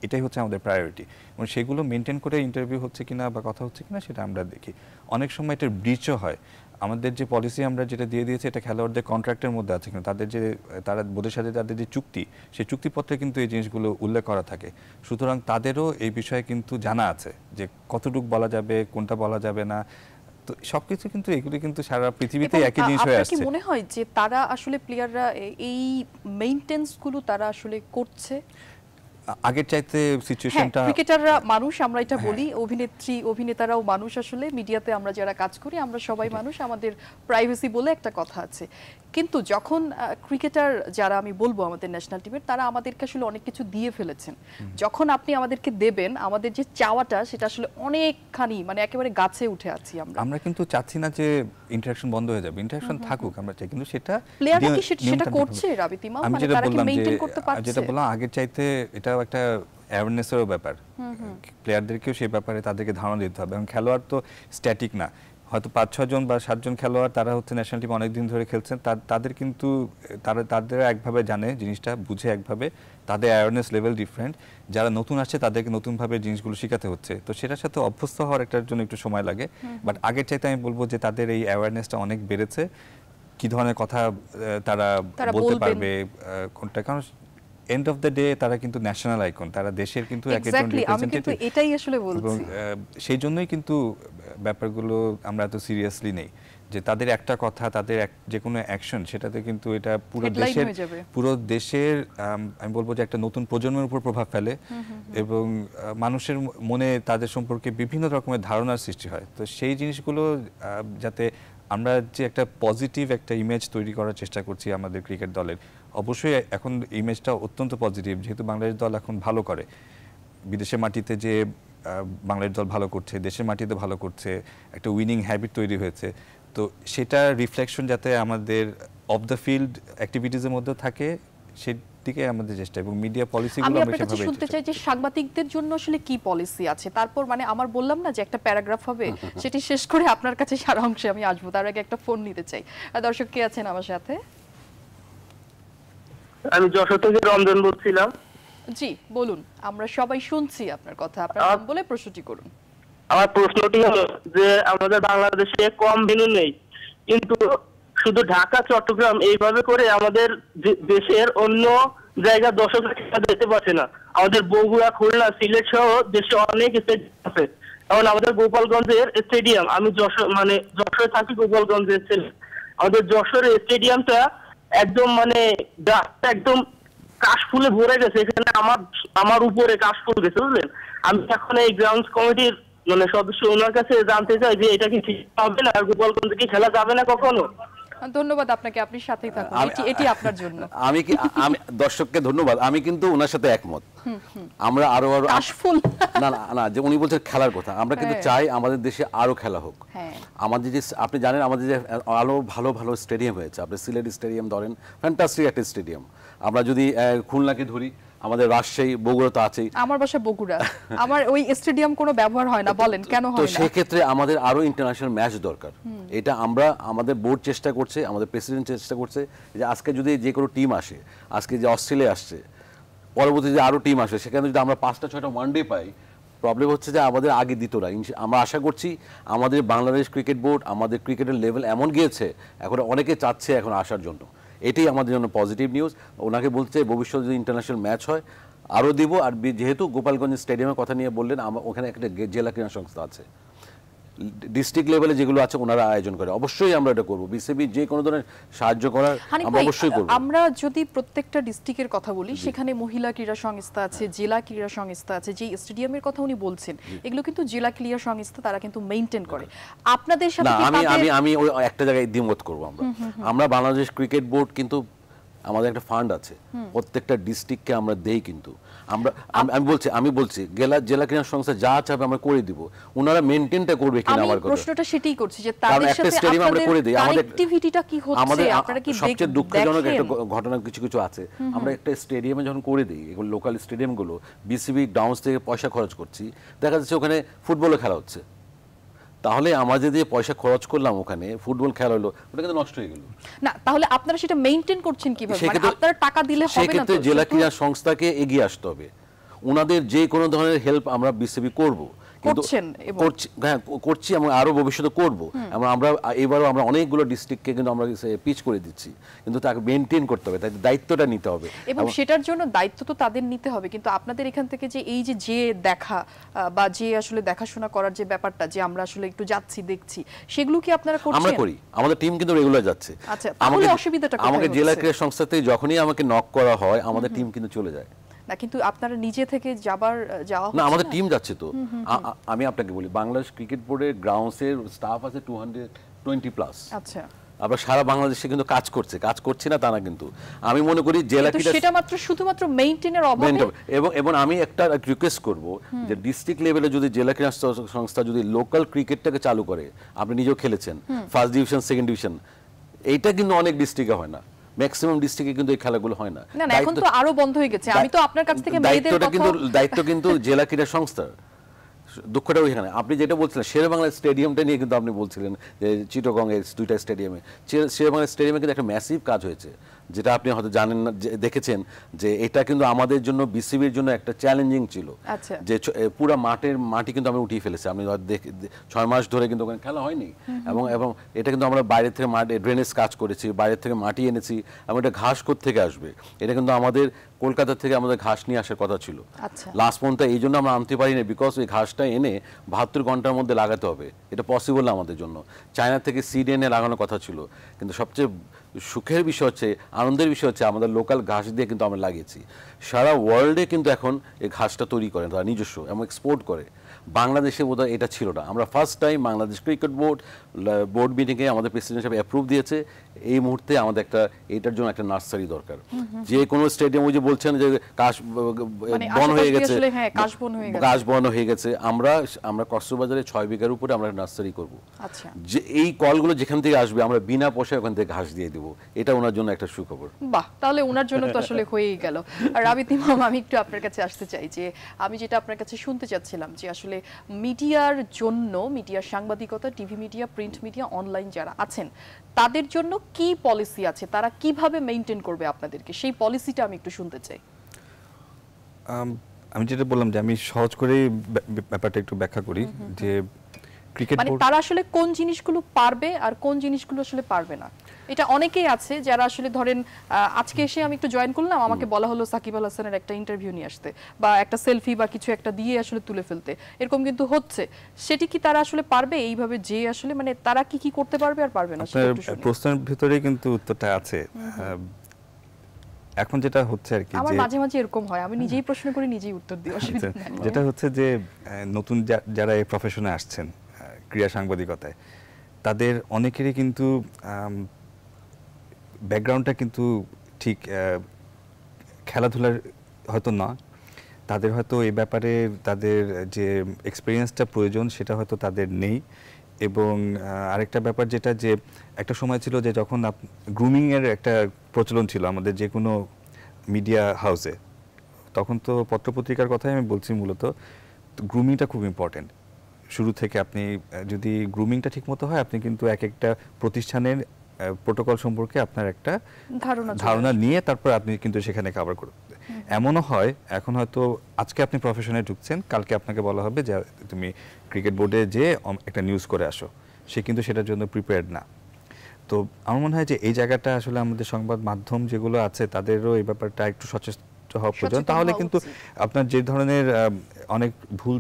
এটাই হচ্ছে আমাদের প্রায়োরিটি। এবং সেগুলো মেনটেন করে ইন্টারভিউ হচ্ছে কিনা বা কথা হচ্ছে কিনা সেটা আমরা দেখি। অনেক সময় এটার ব্রিচও হয়। আমাদের যে পলিসি আমরা যেটা দিয়ে দিয়েছি, এটা খেলোয়াড়দের কন্ট্রাক্টের মধ্যে আছে কিনা, তারা বোর্ডের সাথে তাদের যে চুক্তি, সেই চুক্তিপত্রে কিন্তু এই জিনিসগুলো উল্লেখ করা থাকে। সুতরাং তাদেরও এই বিষয়ে কিন্তু জানা আছে যে কতটুকু বলা যাবে, কোনটা বলা যাবে না। তো সবকিছু কিন্তু এগুলি কিন্তু সারা পৃথিবীতে একই জিনিস হয়ে আসছে। আপনার কি মনে হয় যে তারা আসলে প্লেয়াররা এই মেইনটেন্স গুলো তারা আসলে করছে? আগের চাইতে সিচুয়েশনটা, ক্রিকেটাররা মানুষ, আমরা এটা বলি, অভিনেত্রী অভিনেতারাও মানুষ। আসলে মিডিয়াতে আমরা যারা কাজ করি আমরা সবাই মানুষ, আমাদের প্রাইভেসি বলে একটা কথা আছে। কিন্তু যখন ক্রিকেটার যারা আমি বলবো আমাদের ন্যাশনাল টিমের, তারা আমাদেরকে আসলে অনেক কিছু দিয়ে ফেলেছেন, যখন আপনি আমাদেরকে দেবেন, আমাদের যে চাওয়াটা সেটা আসলে অনেকখানি, মানে একেবারে গাছে উঠে আছি আমরা কিন্তু চাচ্ছি না যে ইন্টারাকশন বন্ধ হয়ে যাবে, ইন্টারাকশন থাকুক, আমরা চাই। কিন্তু সেটা প্লেয়াররা কি সেটা করছে রাবিত ইমাম? মানে তারা কি মেইনটেইন করতে পারছে? যেটা বললাম আগের চাইতে এটা একটা অ্যাওয়ারনেসেরও ব্যাপার। প্লেয়ারদেরকেও সেই ব্যাপারে তাদেরকে ধারণা দিতে হবে। এবং খেলোয়াড় তো স্ট্যাটিক না, হয়তো ৫-৬ জন বা ৭ জন খেলোয়াড় তারা হচ্ছে ন্যাশনাল টিম অনেক দিন ধরে খেলছেন, তাদের কিন্তু তাদের একভাবে জানে জিনিসটা, বুঝে একভাবে, তাদের অ্যাওয়ারনেস লেভেল ডিফারেন্ট। যারা নতুন আসছে তাদেরকে নতুনভাবে জিনিসগুলো শেখাতে হচ্ছে, তো সেটার সাথে অভ্যস্ত হওয়ার একটার জন্য একটু সময় লাগে। বাট আগের চাইতে আমি বলবো যে তাদের এই অ্যাওয়ারনেসটা অনেক বেড়েছে, কি ধরনের কথা তারা বলতে পারবে কোনটা, কারণ এন্ড অফ দ্য ডে তারা কিন্তু ন্যাশনাল আইকন, তারা দেশের কিন্তু একজন এক্স্যাক্টলি, আমি কিন্তু রিপ্রেজেন্টেটিভ। এটাই আসলে এবং বলছি। সেই জন্যই কিন্তু ব্যাপারগুলো আমরা এত সিরিয়াসলি নেই, যে তাদের একটা কথা, তাদের যে কোনো অ্যাকশন, সেটাতে কিন্তু এটা Headline হয়ে যাবে। পুরো দেশের আমি বলবো যে একটা নতুন প্রজন্মের উপর প্রভাব ফেলে এবং মানুষের মনে তাদের সম্পর্কে বিভিন্ন রকমের ধারণার সৃষ্টি হয়। তো সেই জিনিসগুলো যাতে আমরা যে একটা পজিটিভ একটা ইমেজ তৈরি করার চেষ্টা করছি আমাদের ক্রিকেট দলের, অবশ্যই এখন ইমেজটা অত্যন্ত পজিটিভ, যেহেতু বাংলাদেশ দল এখন ভালো করে, বিদেশের মাটিতে যে বাংলাদেশ দল ভালো করছে, দেশের মাটিতে ভালো করছে, একটা উইনিং হ্যাবিট তৈরি হয়েছে। তো সেটা রিফ্লেকশন যাতে আমাদের অফ দ্য ফিল্ড অ্যাক্টিভিটিজের মধ্যে থাকে, সেদিকে আমাদের চেষ্টা, এবং মিডিয়া পলিসিগুলো আমি আমরা আপনার কাছে সেভাবে শুনতে চাই যে সাংবাদিকদের জন্য আসলে কি পলিসি আছে, তারপর মানে আমার বললাম না যে একটা প্যারাগ্রাফ হবে, সেটি শেষ করে আপনার কাছে সারা অংশে আমি আসবো। তার আগে একটা ফোন নিতে চাই। দর্শক কে আছেন আমার সাথে? আমি যশোর থেকে রমজান বলছিলাম। জি বলুন, আমরা সবাই শুনছি আপনার কথা, আপনার নাম বলে প্রশ্নটি করুন। আমার প্রশ্নটি হলো যে আমাদের বাংলাদেশে কম ভেন্যু নেই, কিন্তু শুধু ঢাকা চট্টগ্রাম এইভাবে করে আমাদের দেশের অন্য জায়গা দর্শকরা খেলা যেতে পারছে না। আমাদের বগুড়া, খুলনা, সিলেট সহ দেশে অনেক স্টেডিয়াম আছে। এখন আমাদের গোপালগঞ্জের স্টেডিয়াম, আমি যশোরে থাকি, গোপালগঞ্জের ছেলে। আমাদের যশোরের স্টেডিয়ামটা একদম একদম কাশফুলে ভরে গেছে। এখানে আমার উপরে কাশফুল গেছে, বুঝলেন। আমি এখন এই গ্রাউন্ডস কমিটির সদস্য, ওনার কাছে জানতে চাই যে এটা কি ঠিক হবে না, আর গোপালগঞ্জে কি খেলা যাবে না কখনো? ধন্যবাদ আপনাকে, আপনি সাথেই থাকুন, এটি আপনার জন্য। আমি দর্শককে ধন্যবাদ, আমি কিন্তু ওনার সাথে একমত। আমরা আরো কাশফুল না না না, যে উনি বলছেন খেলার কথা, আমরা কিন্তু চাই আমাদের দেশে আরো খেলা হোক। আমাদের যে আপনি জানেন আমাদের যে আরো ভালো ভালো স্টেডিয়াম হয়েছে, আপনি সিলেট স্টেডিয়াম ধরেন, ফ্যান্টাস্টিক একটা স্টেডিয়াম। আমরা যদি খুলনাকে ধরি, আমাদের রাজশাহী, বগুড়া তো আছেই। আমার বাসা বগুড়া, আমার ওই স্টেডিয়াম কোনো ব্যবহার হয় না, বলেন কেন হয় না? তো সেই ক্ষেত্রে আমাদের আরো ইন্টারন্যাশনাল ম্যাচ দরকার। এটা আমাদের বোর্ড চেষ্টা করছে, আমাদের প্রেসিডেন্ট চেষ্টা করছে যে আজকে যদি যে কোনো টিম আসে, আজকে যে অস্ট্রেলিয়া আসছে, পরবর্তীতে যে আরো টিম আসে, সেখানে যদি আমরা 5টা-6টা ওয়ানডে পাই, প্রবলেম হচ্ছে যে আমাদের আগে দিত না। আমরা আশা করছি আমাদের বাংলাদেশ ক্রিকেট বোর্ড, আমাদের ক্রিকেটের লেভেল এমন গিয়েছে, এখন অনেকে চাচ্ছে এখন আসার জন্য। এটাই আমাদের জন্য পজিটিভ নিউজ। ওনাকে বলছে ভবিষ্যতে যদি ইন্টারন্যাশনাল ম্যাচ হয় আরও দিব। আর যেহেতু গোপালগঞ্জ স্টেডিয়ামের কথা নিয়ে বললেন, ওখানে একটা জেলা ক্রীড়া সংস্থা আছে, ডিস্ট্রিক্ট লেভেলে যেগুলো আছে ওনারা আয়োজন করে, অবশ্যই আমরা এটা করব। বিসিবি যে কোনো ধরনের সাহায্য করার আমরা অবশ্যই করব। আমরা যদি প্রত্যেকটা ডিস্ট্রিক্টের কথা বলি, সেখানে মহিলা ক্রীড়া সংস্থা আছে, জেলা ক্রীড়া সংস্থা আছে। যে স্টেডিয়ামের কথা উনি বলছেন, এগুলো কিন্তু জেলা ক্রীড়া সংস্থা তারা কিন্তু মেইনটেইন করে। আপনাদের সাথে আমি ওই একটা জায়গায় দ্বিমত করব। আমরা বাংলাদেশ ক্রিকেট বোর্ড কিন্তু আমাদের একটা ফান্ড আছে, প্রত্যেকটা ডিস্ট্রিক্টকে আমরা দেই। কিন্তু আমি বলছি জেলা ক্রীড়া সংস্থা যা চাবে আমরা করে দিব, ওনারা মেইনটেইনটা করবে কিনা আমার কথা। প্রশ্নটা সেটাই করছি যে তাদের সাথে আপনাদের কানেক্টিভিটিটা কি হচ্ছে, আপনারা কি সবচেয়ে দুঃখজনক একটা ঘটনা কিছু আছে। আমরা একটা স্টেডিয়ামে যখন করে দিই, এগুলো লোকাল স্টেডিয়ামগুলো, বিসিবি গ্রাউন্ডস থেকে পয়সা খরচ করছি, দেখা যাচ্ছে ওখানে ফুটবলও খেলা হচ্ছে। তাহলে আমরা যে পয়সা খরচ করলাম ওখানে ফুটবল খেলা হলো, ওটা কিন্তু নষ্ট হয়ে গেল না। তাহলে আপনারা সেটা মেইনটেইন করছেন কিভাবে? মানে আপনারা টাকা দিলে হবে না? সেক্ষেত্রে জেলা ক্রীড়া সংস্থাকে এগিয়ে আসতে হবে। ওনাদের যে কোনো ধরনের হেল্প আমরা বিসিবি করব, করছি এবং আরো ভবিষ্যতে করব। আমরা এবারও আমরা অনেকগুলো ডিস্ট্রিক্টকে কিন্তু আমরা পিচ করে দিচ্ছি, কিন্তু তাকে মেইনটেইন করতে হবে, তাই দায়িত্বটা নিতে হবে, এবং সেটার জন্য দায়িত্ব তো তাদের নিতে হবে। কিন্তু আপনাদের এখান থেকে যে এই যে দেখা বা যে আসলে দেখাশোনা করার যে ব্যাপারটা, যে আমরা আসলে একটু যাচ্ছি দেখছি, সেগুলো কি আপনারা করছেন? আমরা করি, আমাদের টিম কিন্তু রেগুলার যাচ্ছে। আচ্ছা, তাহলে অসুবিধাটা কোথায়? আমাকে জেলা ক্রীড়া সংস্থাতে যখনই আমাকে নক করা হয়, আমাদের টিম কিন্তু চলে যায় না। কিন্তু আপনারা নিজে থেকে যাওয়া না, আমাদের টিম যাচ্ছে। তো আমি আপনাকে বলি, বাংলাদেশ ক্রিকেট বোর্ডের গ্রাউন্ডসের স্টাফ আছে 220+। আচ্ছা, আবার সারা বাংলাদেশে কিন্তু কাজ করছে না তা না, কিন্তু আমি মনে করি জেলা ক্রীড়া সেটা শুধুমাত্র মেইনটেইনের অভাবে। এবং আমি একটা রিকোয়েস্ট করব যে ডিস্ট্রিক্ট লেভেলে যদি জেলা ক্রীড়া সংস্থা যদি লোকাল ক্রিকেটটাকে চালু করে, আপনি নিজেও খেলেছেন ফার্স্ট ডিভিশন, সেকেন্ড ডিভিশন, এইটা কিন্তু অনেক ডিস্ট্রিক্টে হয় না, ম্যাক্সিমাম ডিস্ট্রিক্টে কিন্তু এই খেলাগুলো হয় না। না, এখন তো আরো বন্ধ হয়ে গেছে। আমি তো আপনার কাছ থেকে দায়িত্ব কিন্তু জেলা ক্রীড়া সংস্থার। দুঃখটা ওইখানে আপনি যেটা বলছিলেন শেরেবাংলা স্টেডিয়ামটা নিয়ে, কিন্তু আপনি বলছিলেন যে চিটাগং এর 2টা স্টেডিয়ামে, শেরেবাংলা স্টেডিয়ামে কিন্তু একটা ম্যাসিভ কাজ হয়েছে। যেটা আপনি হয়তো জানেন না, দেখেছেন যে এটা কিন্তু আমাদের জন্য বিসিবির জন্য একটা চ্যালেঞ্জিং ছিল, আচ্ছা। যে পুরো মাটি কিন্তু আমরা উঠিয়ে ফেলেছি। আপনি 6 মাস ধরে কিন্তু ওখানে খেলা হয়নি, এবং এটা কিন্তু আমরা বাইরে থেকে মাটি ড্রেনেজ কাজ করেছি, বাইরে থেকে মাটি এনেছি, এবং এটা ঘাস থেকে আসবে, এটা কিন্তু আমাদের কলকাতা থেকে আমাদের ঘাস নিয়ে আসার কথা ছিল। লাস্ট পর্যন্ত এই জন্য আমরা আনতে পারিনি, বিকজ ওই ঘাসটা এনে 72 ঘন্টার মধ্যে লাগাতে হবে, এটা পসিবল না আমাদের জন্য। চায়না থেকে সিড এনে লাগানোর কথা ছিল, কিন্তু সবচেয়ে সুখের বিষয় হচ্ছে, আনন্দের বিষয় হচ্ছে আমাদের লোকাল ঘাস দিয়ে কিন্তু আমরা লাগিয়েছি। সারা ওয়ার্ল্ডে কিন্তু এখন এই ঘাসটা তৈরি করেন তারা নিজস্ব এবং এক্সপোর্ট করে। বাংলাদেশে বোধহয় এটা ছিল না। আমরা first time Bangladesh cricket board মিটিংয়ে আমাদের প্রেসিডেন্ট সাহেব অ্যাপ্রুভ দিয়েছে, এই মুহূর্তে আমাদের এটার জন্য একটা নার্সারি দরকার। যে কোনো স্টেডিয়াম ওই যে বলছেন যে কাশ বন হয়ে গেছে, কাশ বন হয়ে গেছে, আমরা কক্সবাজারে 6 বিঘার উপরে আমরা নার্সারি করব। যে এই কলগুলো যেখান থেকে আসবে আমরা বিনা পয়সায় ওখান থেকে ঘাস দিয়ে দেবো, এটা ওনার জন্য একটা সুখবর। বাহ, তাহলে ওনার জন্য তো আসলে হয়েই গেল। আর রাবিত ইমাম, আমি একটু আপনার কাছে আসতে চাই, যে আমি যেটা আপনার কাছে শুনতে চাচ্ছিলাম যে আসলে মিডিয়ার জন্য, মিডিয়ার সাংবাদিকতা, TV media, print media, online যারা আছেন তাদের জন্য কি পলিসি আছে, তারা কিভাবে মেইনটেইন করবে আপনাদেরকে, সেই পলিসিটা আমি একটু শুনতে চাই। আমি যেটা বললাম যে আমি সহজ করে ব্যাপারটা একটু ব্যাখ্যা করি, যে ক্রিকেট মানে তারা আসলে কোন জিনিসগুলো পারবে আর কোন জিনিসগুলো আসলে পারবে না। এটা অনেকেই আছে যারা আসলে ধরেন আজকে এসে আমি একটু জয়েন করলাম, আমাকে বলা হলো সাকিব আল হাসানের একটা ইন্টারভিউ নিয়ে আসতে বা একটা সেলফি বা কিছু একটা দিয়ে আসলে তুলে ফেলতে, এরকম কিন্তু হচ্ছে। সেটি কি তারা আসলে পারবে এইভাবে, যে আসলে মানে তারা কি কি করতে পারবে আর পারবে না? প্রশ্নের ভিতরে কিন্তু উত্তরটা আছে। এখন যেটা হচ্ছে আর কি, আমার মাঝে মাঝে এরকম হয়, আমি নিজেই প্রশ্ন করি নিজেই উত্তর দিই, অসুবিধা নেই। যেটা হচ্ছে যে নতুন যারা এই প্রফেশনে আসছেন ক্রীড়া সাংবাদিকতায়, তাদের অনেকেরই কিন্তু ব্যাকগ্রাউন্ডটা কিন্তু ঠিক খেলাধুলার হয়তো না, তাদের হয়তো এই ব্যাপারে তাদের যে এক্সপিরিয়েন্সটা প্রয়োজন সেটা হয়তো তাদের নেই। এবং আরেকটা ব্যাপার যেটা, যে একটা সময় ছিল যে যখন গ্রুমিংয়ের একটা প্রচলন ছিল আমাদের যে কোনো মিডিয়া হাউসে, তখন তো পত্রপত্রিকার কথাই আমি বলছি, মূলত গ্রুমিংটা খুব ইম্পর্টেন্ট। শুরু থেকে আপনি যদি গ্রুমিংটা ঠিকমতো হয়, আপনি কিন্তু এক একটা প্রতিষ্ঠানের প্রোটোকল সম্পর্কে আপনার একটা ধারণা নিয়ে তারপর আপনি কিন্তু সেখানে কভার করবেন। এমনও হয় এখন হয়তো আজকে আপনি প্রফেশনে ঢুকছেন, কালকে আপনাকে বলা হবে যে তুমি ক্রিকেট বোর্ডে যে একটা নিউজ করে আসো, সে কিন্তু সেটার জন্য প্রিপেয়ার্ড না। তো আমার মনে হয় যে এই জায়গাটা আসলে আমাদের সংবাদ মাধ্যম যেগুলো আছে তাদেরও এই ব্যাপারটা একটু সচেতন হওয়া প্রয়োজন। তাহলে কিন্তু আপনার যে ধরনের অনেক ভুল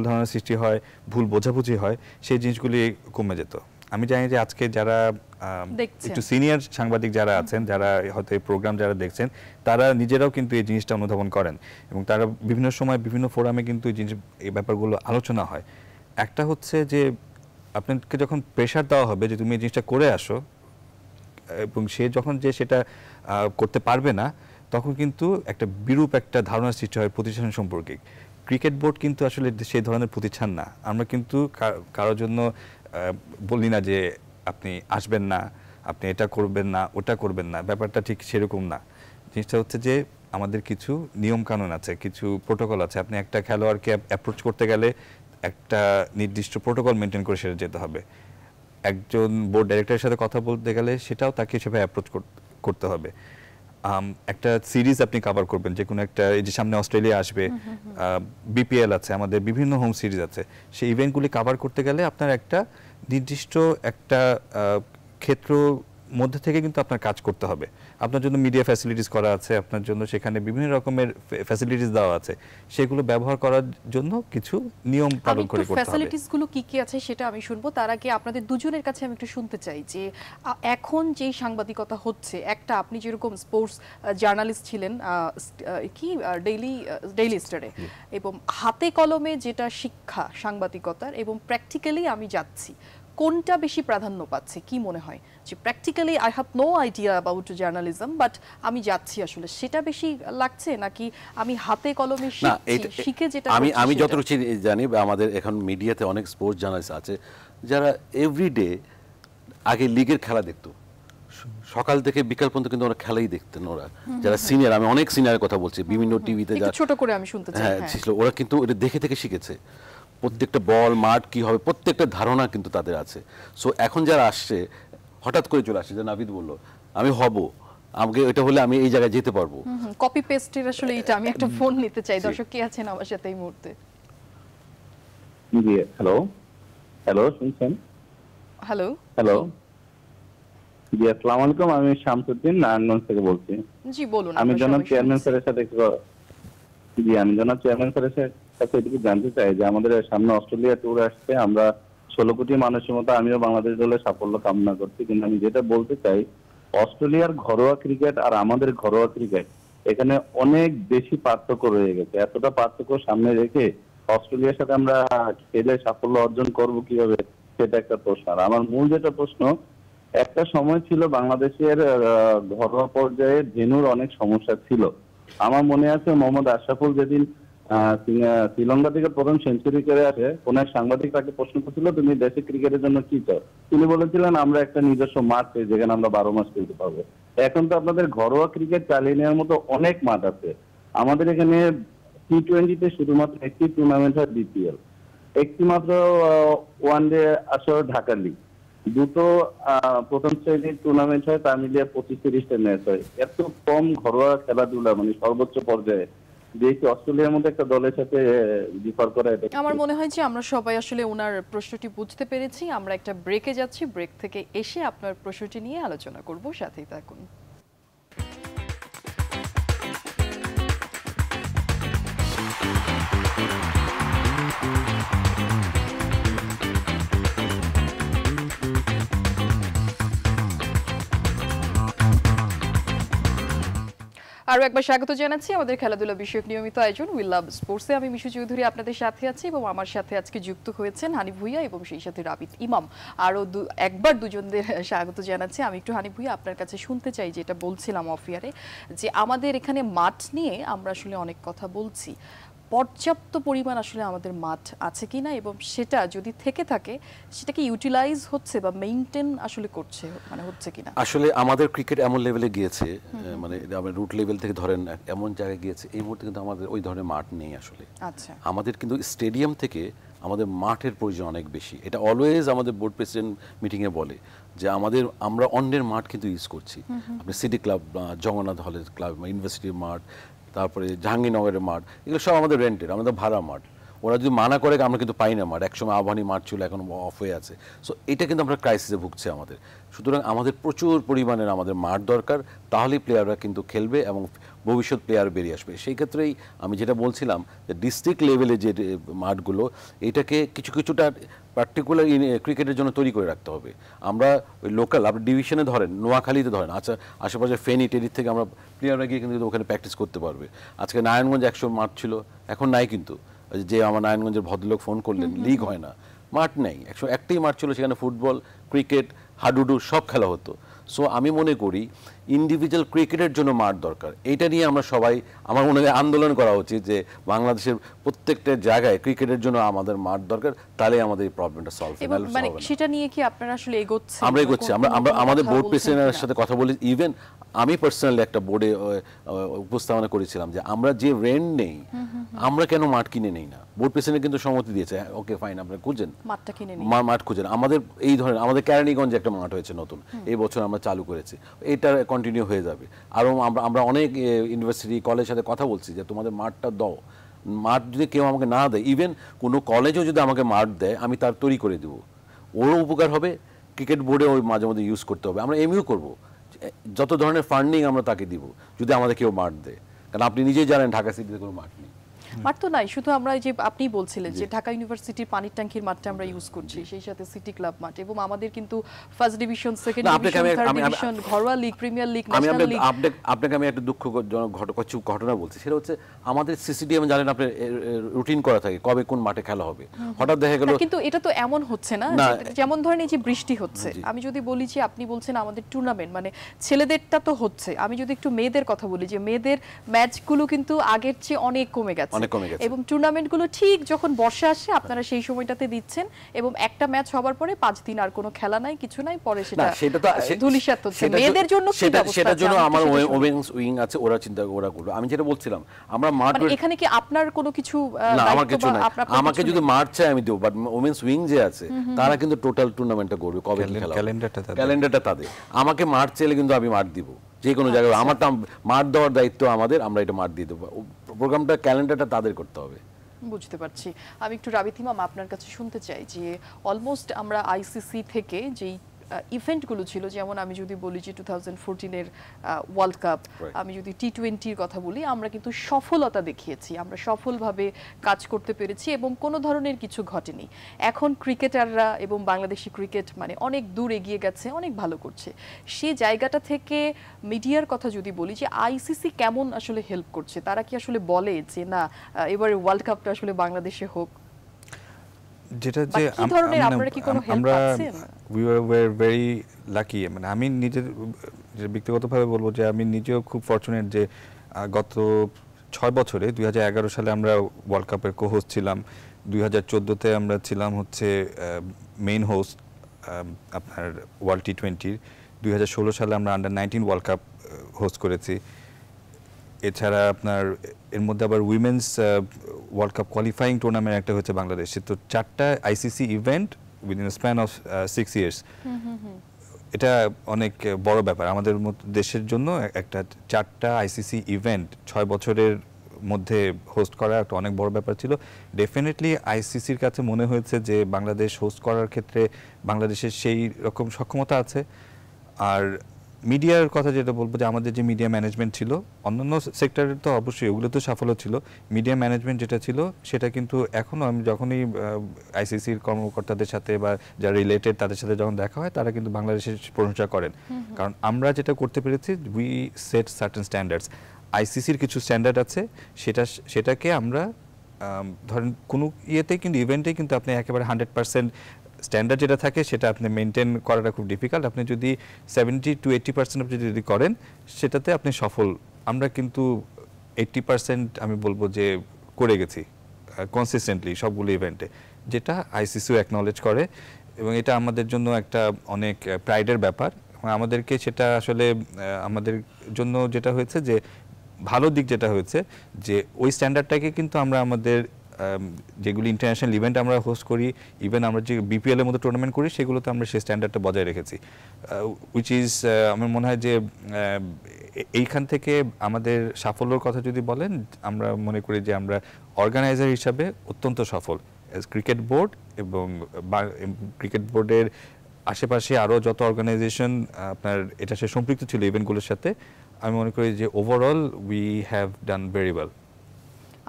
ধারণার সৃষ্টি হয়, ভুল বোঝাবুঝি হয়, সেই জিনিসগুলি কমে যেত। আমি জানি যে আজকে যারা একটু সিনিয়র সাংবাদিক যারা আছেন, যারা হয়তো এই প্রোগ্রাম যারা দেখছেন, তারা নিজেরাও কিন্তু এই জিনিসটা অনুধাবন করেন এবং তারা বিভিন্ন সময় বিভিন্ন ফোরামে কিন্তু এই ব্যাপারগুলো আলোচনা হয়। একটা হচ্ছে যে আপনাকে যখন প্রেশার দেওয়া হবে যে তুমি এই জিনিসটা করে আসো, এবং সে যখন যে সেটা করতে পারবে না, তখন কিন্তু একটা বিরূপ একটা ধারণার সৃষ্টি হয় প্রতিষ্ঠান সম্পর্কে। ক্রিকেট বোর্ড কিন্তু আসলে সেই ধরনের প্রতিষ্ঠান না। আমরা কিন্তু কারোর জন্য বলি না যে আপনি আসবেন না, আপনি এটা করবেন না, ওটা করবেন না, ব্যাপারটা ঠিক সেরকম না। জিনিসটা হচ্ছে যে আমাদের কিছু নিয়ম কানুন আছে, কিছু প্রোটোকল আছে। আপনি একটা খেলোয়াড়কে অ্যাপ্রোচ করতে গেলে একটা নির্দিষ্ট প্রোটোকল মেনটেন করে সেটা যেতে হবে। একজন বোর্ড ডাইরেক্টরের সাথে কথা বলতে গেলে সেটাও তাকে সেভাবে অ্যাপ্রোচ করতে হবে। একটা সিরিজ আপনি কভার করবেন, যে কোনো একটা, এই যে সামনে অস্ট্রেলিয়া আসবে, বিপিএল আছে, আমাদের বিভিন্ন হোম সিরিজ আছে, সেই ইভেন্টগুলি কভার করতে গেলে আপনার একটা নির্দিষ্ট একটা ক্ষেত্র মধ্যে থেকে কিন্তু আপনার কাজ করতে হবে। আপনার জন্য মিডিয়া ফ্যাসিলিটিস করা আছে, আপনার জন্য সেখানে বিভিন্ন রকমের ফ্যাসিলিটিস দেওয়া আছে, সেগুলো ব্যবহার করার জন্য কিছু নিয়ম পালন করে করতে হবে। ফ্যাসিলিটিস গুলো কি কি আছে সেটা আমি শুনবো, তার আগে আপনাদের দুজনের কাছে আমি একটু শুনতে চাই যে এখন যেই সাংবাদিকতা হচ্ছে, একটা আপনি যেরকম স্পোর্টস জার্নালিস্ট ছিলেন কি ডেইলি স্টারে, এবং হাতে কলমে যেটা শিক্ষা সাংবাদিকতার এবং প্র্যাকটিক্যালি আমি যাচ্ছি, কোনটা বেশি প্রাধান্য পাচ্ছে কি মনে হয়? যে practically I have no idea about journalism, but আমি যাচ্ছি আসলে, সেটা বেশি লাগছে নাকি আমি হাতে কলমে শিখে যেটা? আমি যতটুকু জানি, আমাদের এখন মিডিয়াতে অনেক স্পোর্টস জার্নালিস্ট আছে যারা এভরিডে আগে লিগের খেলা দেখতো, সকাল থেকে বিকাল পর্যন্ত কিন্তু ওরা খেলাই দেখতেন। ওরা যারা সিনিয়র, আমি অনেক সিনিয়রের কথা বলছি, বিভিন্ন টিভিতে যারা ছোট করে আমি শুনতে চাই, ছিল, ওরা কিন্তু এটা দেখে দেখে শিখেছে। প্রত্যেকটা বল, মাঠ কি হবে, প্রত্যেকটা ধারণা কিন্তু তাদের আছে। সো এখন যারা আসছে, হঠাৎ করে চলে আসছে, যে নাবিদ বললো আমি হব, আমাকে এটা হলে আমি এই জায়গায় যেতে পারবো। কপি পেস্টের আসলে এটা আমি একটা ফোন নিতে চাই। দর্শক কি আছেন আমার সাথে এই মুহূর্তে? জি হ্যালো হ্যালো শুনছেন? হ্যালো হ্যালো জি আসসালামু আলাইকুম, আমি শামসুদ্দিন নারায়ণগঞ্জ থেকে বলছি। জি বলুন। আমি আমরা জনাব সবাই চেয়ারম্যান শুনছি। স্যারের সাথে আমি জনাব চেয়ারম্যান স্যারের কাছে একটু জানতে চাই যে আমাদের সামনে অস্ট্রেলিয়া ট্যুর আসছে, আমরা 16 কোটি মানুষের মতো আমিও বাংলাদেশ দলের সাফল্য কামনা করছি, কিন্তু আমি যেটা বলতে চাই অস্ট্রেলিয়ার ঘরোয়া ক্রিকেট আর আমাদের ঘরোয়া ক্রিকেট এখানে অনেক বেশি পার্থক্য রয়ে গেছে। এতটা পার্থক্য সামনে রেখে অস্ট্রেলিয়ার সাথে আমরা খেলে সাফল্য অর্জন করব কিভাবে, সেটা একটা প্রশ্ন। আর আমার মূল যেটা প্রশ্ন, একটা সময় ছিল বাংলাদেশের ঘরোয়া পর্যায়ে ভেন্যুর অনেক সমস্যা ছিল। আমার মনে আছে মোহাম্মদ আশরাফুল যেদিন শ্রীলঙ্কা থেকে প্রথম সেঞ্চুরি করে আসে, কোন এক সাংবাদিক তাকে প্রশ্ন করছিল তুমি দেশে ক্রিকেটের জন্য কি চাও, তিনি বলেছিলেন আমরা একটা নিজস্ব মাঠ চাই যেখানে আমরা 12 মাস খেলতে পারবো। এখন তো আপনাদের ঘরোয়া ক্রিকেট চালিয়ে নেওয়ার মতো অনেক মাঠ আছে। আমাদের এখানে টি20-তে শুধুমাত্র একটি টুর্নামেন্ট হয় বিপিএল, একটি মাত্র ওয়ানডে আসর ঢাকা লিগ, দুটো প্রথম শ্রেণীর টুর্নামেন্ট হয়, তার মিলিয়ে 25-30টা ম্যাচ হয়। এত কম ঘরোয়া খেলাধুলা মানে সর্বোচ্চ পর্যায়ে যেহেতু অস্ট্রেলিয়ার মধ্যে একটা দলের সাথে ডিফার করা, এটা আমার মনে হয় যে আমরা সবাই আসলে ওনার প্রশ্নটি বুঝতে পেরেছি। আমরা একটা ব্রেকে যাচ্ছি, ব্রেক থেকে এসে আপনার প্রশ্নটি নিয়ে আলোচনা করব, সাথেই থাকুন। আরো একবার স্বাগত জানাচ্ছি আমাদের খেলাধুলা বিষয়ক নিয়মিত আয়োজন উই লাভ স্পোর্টসে। আমি মিশু চৌধুরী আপনাদের সাথে আছি এবং আমার সাথে আজকে যুক্ত হয়েছেন হানিফ ভুঁইয়া এবং সেই সাথে রাবিত ইমাম। আরো একবার দুজনদের স্বাগত জানাচ্ছি। আমি একটু হানিফ ভুঁইয়া আপনার কাছে শুনতে চাই, যেটা বলছিলাম অফিয়ারে, যে আমাদের এখানে মাঠ নিয়ে আমরা আসলে অনেক কথা বলছি, পর্যাপ্ত পরিমাণ আসলে আমাদের মাঠ আছে কিনা, এবং সেটা যদি থেকে থাকে সেটাকে ইউটিলাইজ হচ্ছে বা মেইনটেইন আসলে করছে মানে হচ্ছে কিনা। আসলে আমাদের ক্রিকেট এমন লেভেলে গিয়েছে, মানে আমাদের রুট লেভেল থেকে ধরেন এমন জায়গায় গিয়েছে, এই মুহূর্তে কিন্তু আমাদের ওই ধরনের মাঠ নেই আসলে। আচ্ছা, আমাদের কিন্তু স্টেডিয়াম থেকে আমাদের মাঠের প্রয়োজন অনেক বেশি। এটা অলওয়েজ আমাদের বোর্ড প্রেসিডেন্ট মিটিংয়ে বলে যে আমরা অন্যের মাঠ কিন্তু ইউজ করছি। আপনি সিটি ক্লাব, জগন্নাথ হলের ক্লাব, ইউনিভার্সিটির মাঠ, তারপরে জাহাঙ্গীরনগরের মাঠ, এগুলো সব আমাদের রেন্টের, আমাদের ভাড়া মাঠ। ওরা যদি মানা করে আমরা কিন্তু পাই না মাঠ। একসময় আহ্বানী মাঠ ছিল, এখন অফ হয়ে আছে। সো এটা কিন্তু আমরা ক্রাইসিসে ভুগছে আমাদের। সুতরাং আমাদের প্রচুর পরিমাণের আমাদের মাঠ দরকার, তাহলেই প্লেয়াররা কিন্তু খেলবে এবং ভবিষ্যৎ প্লেয়ার বেরিয়ে আসবে। সেই ক্ষেত্রেই আমি যেটা বলছিলাম যে ডিস্ট্রিক্ট লেভেলে যে মাঠগুলো, এটাকে কিছুটা পার্টিকুলার ক্রিকেটের জন্য তৈরি করে রাখতে হবে। আমরা ওই লোকাল, আপনি ডিভিশনে ধরেন, নোয়াখালীতে ধরেন, আচ্ছা আশেপাশে ফেনী টেরির থেকে আমরা প্লেয়াররা গিয়ে কিন্তু ওখানে প্র্যাকটিস করতে পারবে। আজকে নারায়ণগঞ্জ 100 মাঠ ছিল, এখন নাই কিন্তু। যে আমার নারায়ণগঞ্জের ভদ্রলোক ফোন করলেন, লিগ হয় না, মাঠ নেই। 101টি মাঠ ছিল, সেখানে ফুটবল, ক্রিকেট, হাডুডু সব খেলা হতো। সো আমি মনে করি ইন্ডিভিজুয়াল ক্রিকেটের জন্য মাঠ দরকার। এইটা নিয়ে আমরা সবাই, আমার মনে হয় আন্দোলন করা উচিত যে বাংলাদেশের প্রত্যেকটা জায়গায় ক্রিকেটের জন্য আমাদের মাঠ দরকার, তাহলে আমাদের এই প্রবলেমটা সলভ হবে। মানে সেটা নিয়ে কি আপনারা আসলে এগোচ্ছেন? আমরা এগোচ্ছি, আমরা আমাদের বোর্ড প্রেসিডেন্টের সাথে কথা বলি। ইভেন আমি পার্সোনালি একটা বোর্ডে উপস্থাপনা করেছিলাম যে আমরা যে রেন্ট নেই, আমরা কেন মাঠ কিনে নেই না। বোর্ড প্রেসিডেন্ট কিন্তু সম্মতি দিয়েছে, ওকে ফাইন, আপনারা খুঁজেন মাঠটা কিনে নিন, মাঠ খুঁজেন। আমাদের এই ধরনের, আমাদের কেরানীগঞ্জে একটা মাঠ হয়েছে নতুন, এই বছর আমরা চালু করেছি, এটা কন্টিনিউ হয়ে যাবে। আরও আমরা অনেক ইউনিভার্সিটি কলেজের সাথে কথা বলছি যে তোমাদের মাঠটা দাও। মাঠ যদি কেউ আমাকে না দেয়, ইভেন কোনো কলেজও যদি আমাকে মাঠ দেয়, আমি তার তৈরি করে দেবো, ওরও উপকার হবে। ক্রিকেট বোর্ডে ওই মাঝে মধ্যে ইউজ করতে হবে, আমরা এমইউ করবো, যত ধরনের ফান্ডিং আমরা তাকে দিব যদি আমাদের কেউ মাঠ দেয়। কারণ আপনি নিজেই জানেন ঢাকা সিটিতে কোনো মাঠ নেই। মাঠ তো নাই, শুধু আমরা যে আপনি বলছিলেন যে ঢাকা ইউনিভার্সিটির পানির ট্যাঙ্কির মাঠটা আমরা ইউজ করছি, সেই সাথে সিটি ক্লাব মাঠ, এবং আমাদের কিন্তু first division, second division, third division, ঘরোয়া league, premier league, national league. আপনাকে আমি একটা দুঃখজনক ঘটনা বলছি, সেটা হচ্ছে আমাদের সিসিডিএম জানেন আপনি রুটিন করা থাকে কবে কোন মাঠে খেলা হবে। হঠাৎ দেখা গেল, কিন্তু এটা তো এমন হচ্ছে না, যেমন ধরেন এই যে বৃষ্টি হচ্ছে, আমি যদি বলি যে আপনি বলছেন আমাদের টুর্নামেন্ট মানে ছেলেদেরটা তো হচ্ছে, আমি যদি একটু মেয়েদের কথা বলি যে মেয়েদের ম্যাচগুলো কিন্তু আগের চেয়ে অনেক কমে গেছে, এবং টুর্নামেন্টগুলো ঠিক যখন বর্ষা আসে আপনারা সেই সময়টাতে দিচ্ছেন, এবং একটা ম্যাচ হবার পরে 5 দিন আর কোনো খেলা নাই, কিছু নাই, পরে সেটা ধুলিসাৎ হচ্ছে। মেয়েদের জন্য সেটার জন্য আমার ওমেন্স উইং আছে, ওরা চিন্তা ওরা করবে। আমি যেটা বলছিলাম, আমরা মাঠ, এখানে কি আপনার কোনো কিছু না, আমার কিছু নাই, আমাকে যদি মাঠ চাই আমি দেব, বাট ওমেন্স উইং যে আছে তারা কিন্তু টোটাল টুর্নামেন্টটা করবে, কবে খেলা, ক্যালেন্ডারটা তাদের। আমাকে মাঠ চাইলে কিন্তু আমি মাঠ দিব, যে কোনো জায়গায় আমারটা মাঠ দেওয়ার দায়িত্ব আমাদের, আমরা এটা মাঠ দিয়ে দেবো, প্রোগ্রামটা ক্যালেন্ডারটা তাদের করতে হবে। বুঝতে পারছি। আমি একটু রাবিত ইমাম আপনার কাছে শুনতে চাই যে অলমোস্ট আমরা আইসিসি থেকে যেই ইভেন্টগুলো ছিল, যেমন আমি যদি বলি যে 2014-এর ওয়ার্ল্ড কাপ, আমি যদি টি-20-র কথা বলি, আমরা কিন্তু সফলতা দেখিয়েছি, আমরা সফলভাবে কাজ করতে পেরেছি এবং কোনো ধরনের কিছু ঘটেনি। এখন ক্রিকেটাররা এবং বাংলাদেশি ক্রিকেট মানে অনেক দূর এগিয়ে গেছে, অনেক ভালো করছে। সেই জায়গাটা থেকে মিডিয়ার কথা যদি বলি যে আইসিসি কেমন আসলে হেল্প করছে, তারা কি আসলে বলে যে না এবারে ওয়ার্ল্ড কাপটা আসলে বাংলাদেশে হোক? যেটা যে আমরা উই ওয়ার ভেরি লাকি, মানে আমি নিজের ব্যক্তিগতভাবে বলবো যে আমি নিজেও খুব ফরচুনেট যে গত 6 বছরে 2011 সালে আমরা ওয়ার্ল্ড কাপের কো হোস্ট ছিলাম, 2014-তে আমরা ছিলাম হচ্ছে মেইন হোস্ট আপনার ওয়ার্ল্ড টি-20-র, 2016 সালে আমরা আন্ডার-19 ওয়ার্ল্ড কাপ হোস্ট করেছি। এছাড়া আপনার এর মধ্যে আবার women's world cup qualifying tournament একটা হচ্ছে বাংলাদেশে। তো 4টা ICC event within span of 6 years, এটা অনেক বড় ব্যাপার আমাদের দেশের জন্য। একটা 4টা আইসিসি ইভেন্ট 6 বছরের মধ্যে হোস্ট করা একটা অনেক বড় ব্যাপার ছিল। ডেফিনেটলি আইসিসির কাছে মনে হয়েছে যে বাংলাদেশ হোস্ট করার ক্ষেত্রে বাংলাদেশের সেই রকম সক্ষমতা আছে। আর মিডিয়ার কথা যেটা বলবো যে আমাদের যে মিডিয়া ম্যানেজমেন্ট ছিল, অন্যান্য সেক্টরের তো অবশ্যই ওগুলো তো সাফল্য ছিল, মিডিয়া ম্যানেজমেন্ট যেটা ছিল সেটা কিন্তু এখনও আমি যখনই আইসিসির কর্মকর্তাদের সাথে বা যারা রিলেটেড তাদের সাথে যখন দেখা হয়, তারা কিন্তু বাংলাদেশের প্রশংসা করেন। কারণ আমরা যেটা করতে পেরেছি, উই সেট সার্টেন স্ট্যান্ডার্ডস। আইসিসির কিছু স্ট্যান্ডার্ড আছে, সেটাকে আমরা ধরেন কোনো ইয়েতে কিন্তু ইভেন্টে কিন্তু আপনি একেবারে 100% স্ট্যান্ডার্ড যেটা থাকে সেটা আপনি মেনটেন করাটা খুব ডিফিকাল্ট। আপনি যদি 70 to 80% আপনি যদি করেন সেটাতে আপনি সফল। আমরা কিন্তু 80% আমি বলবো যে করে গেছি কনসিস্টেন্টলি সবগুলো ইভেন্টে, যেটা আইসিসিও অ্যাকনলেজ করে এবং এটা আমাদের জন্য একটা অনেক প্রাইডের ব্যাপার। আমাদেরকে সেটা আসলে আমাদের জন্য যেটা হয়েছে যে ভালো দিক যেটা হয়েছে যে ওই স্ট্যান্ডার্ডটাকে কিন্তু আমরা আমাদের যেগুলি ইন্টারন্যাশনাল ইভেন্ট আমরা হোস্ট করি, ইভেন আমরা যে বিপিএল এর মতো টুর্নামেন্ট করি, সেগুলোতে আমরা সেই স্ট্যান্ডার্ডটা বজায় রেখেছি, উইচ ইজ আমার মনে হয় যে এইখান থেকে আমাদের সাফল্যর কথা যদি বলেন, আমরা মনে করি যে আমরা অর্গানাইজার হিসাবে অত্যন্ত সফল। ক্রিকেট বোর্ড এবং ক্রিকেট বোর্ডের আশেপাশে আরও যত অর্গানাইজেশন আপনার এটা সে সম্পৃক্ত ছিল ইভেন্টগুলোর সাথে, আমি মনে করি যে overall we have done very well.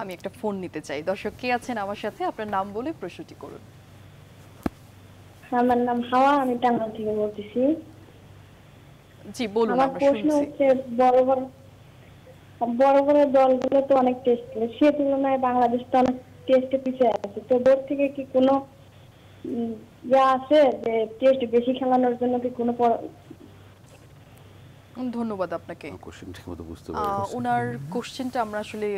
আমি একটা ফোন নিতে চাই। দর্শক কে আছেন আমার সাথে, আপনার নাম বলে প্রশ্নটি করুন। আমার নাম হাওয়া, আমি টাঙ্গাইল থেকে বলতেছি। জি বলুন। আমার প্রশ্ন হচ্ছে বড় বড় দলগুলো তো অনেক টেস্ট করে, সে তুলনায় বাংলাদেশ তো অনেক টেস্টে পিছিয়ে আছে। তো বোর্ড থেকে কি কোনো যা আছে যে টেস্ট বেশি খেলানোর জন্য কি কোনো? ধন্যবাদ আপনাকে। ওনার কোশ্চেনটা আমরা আসলে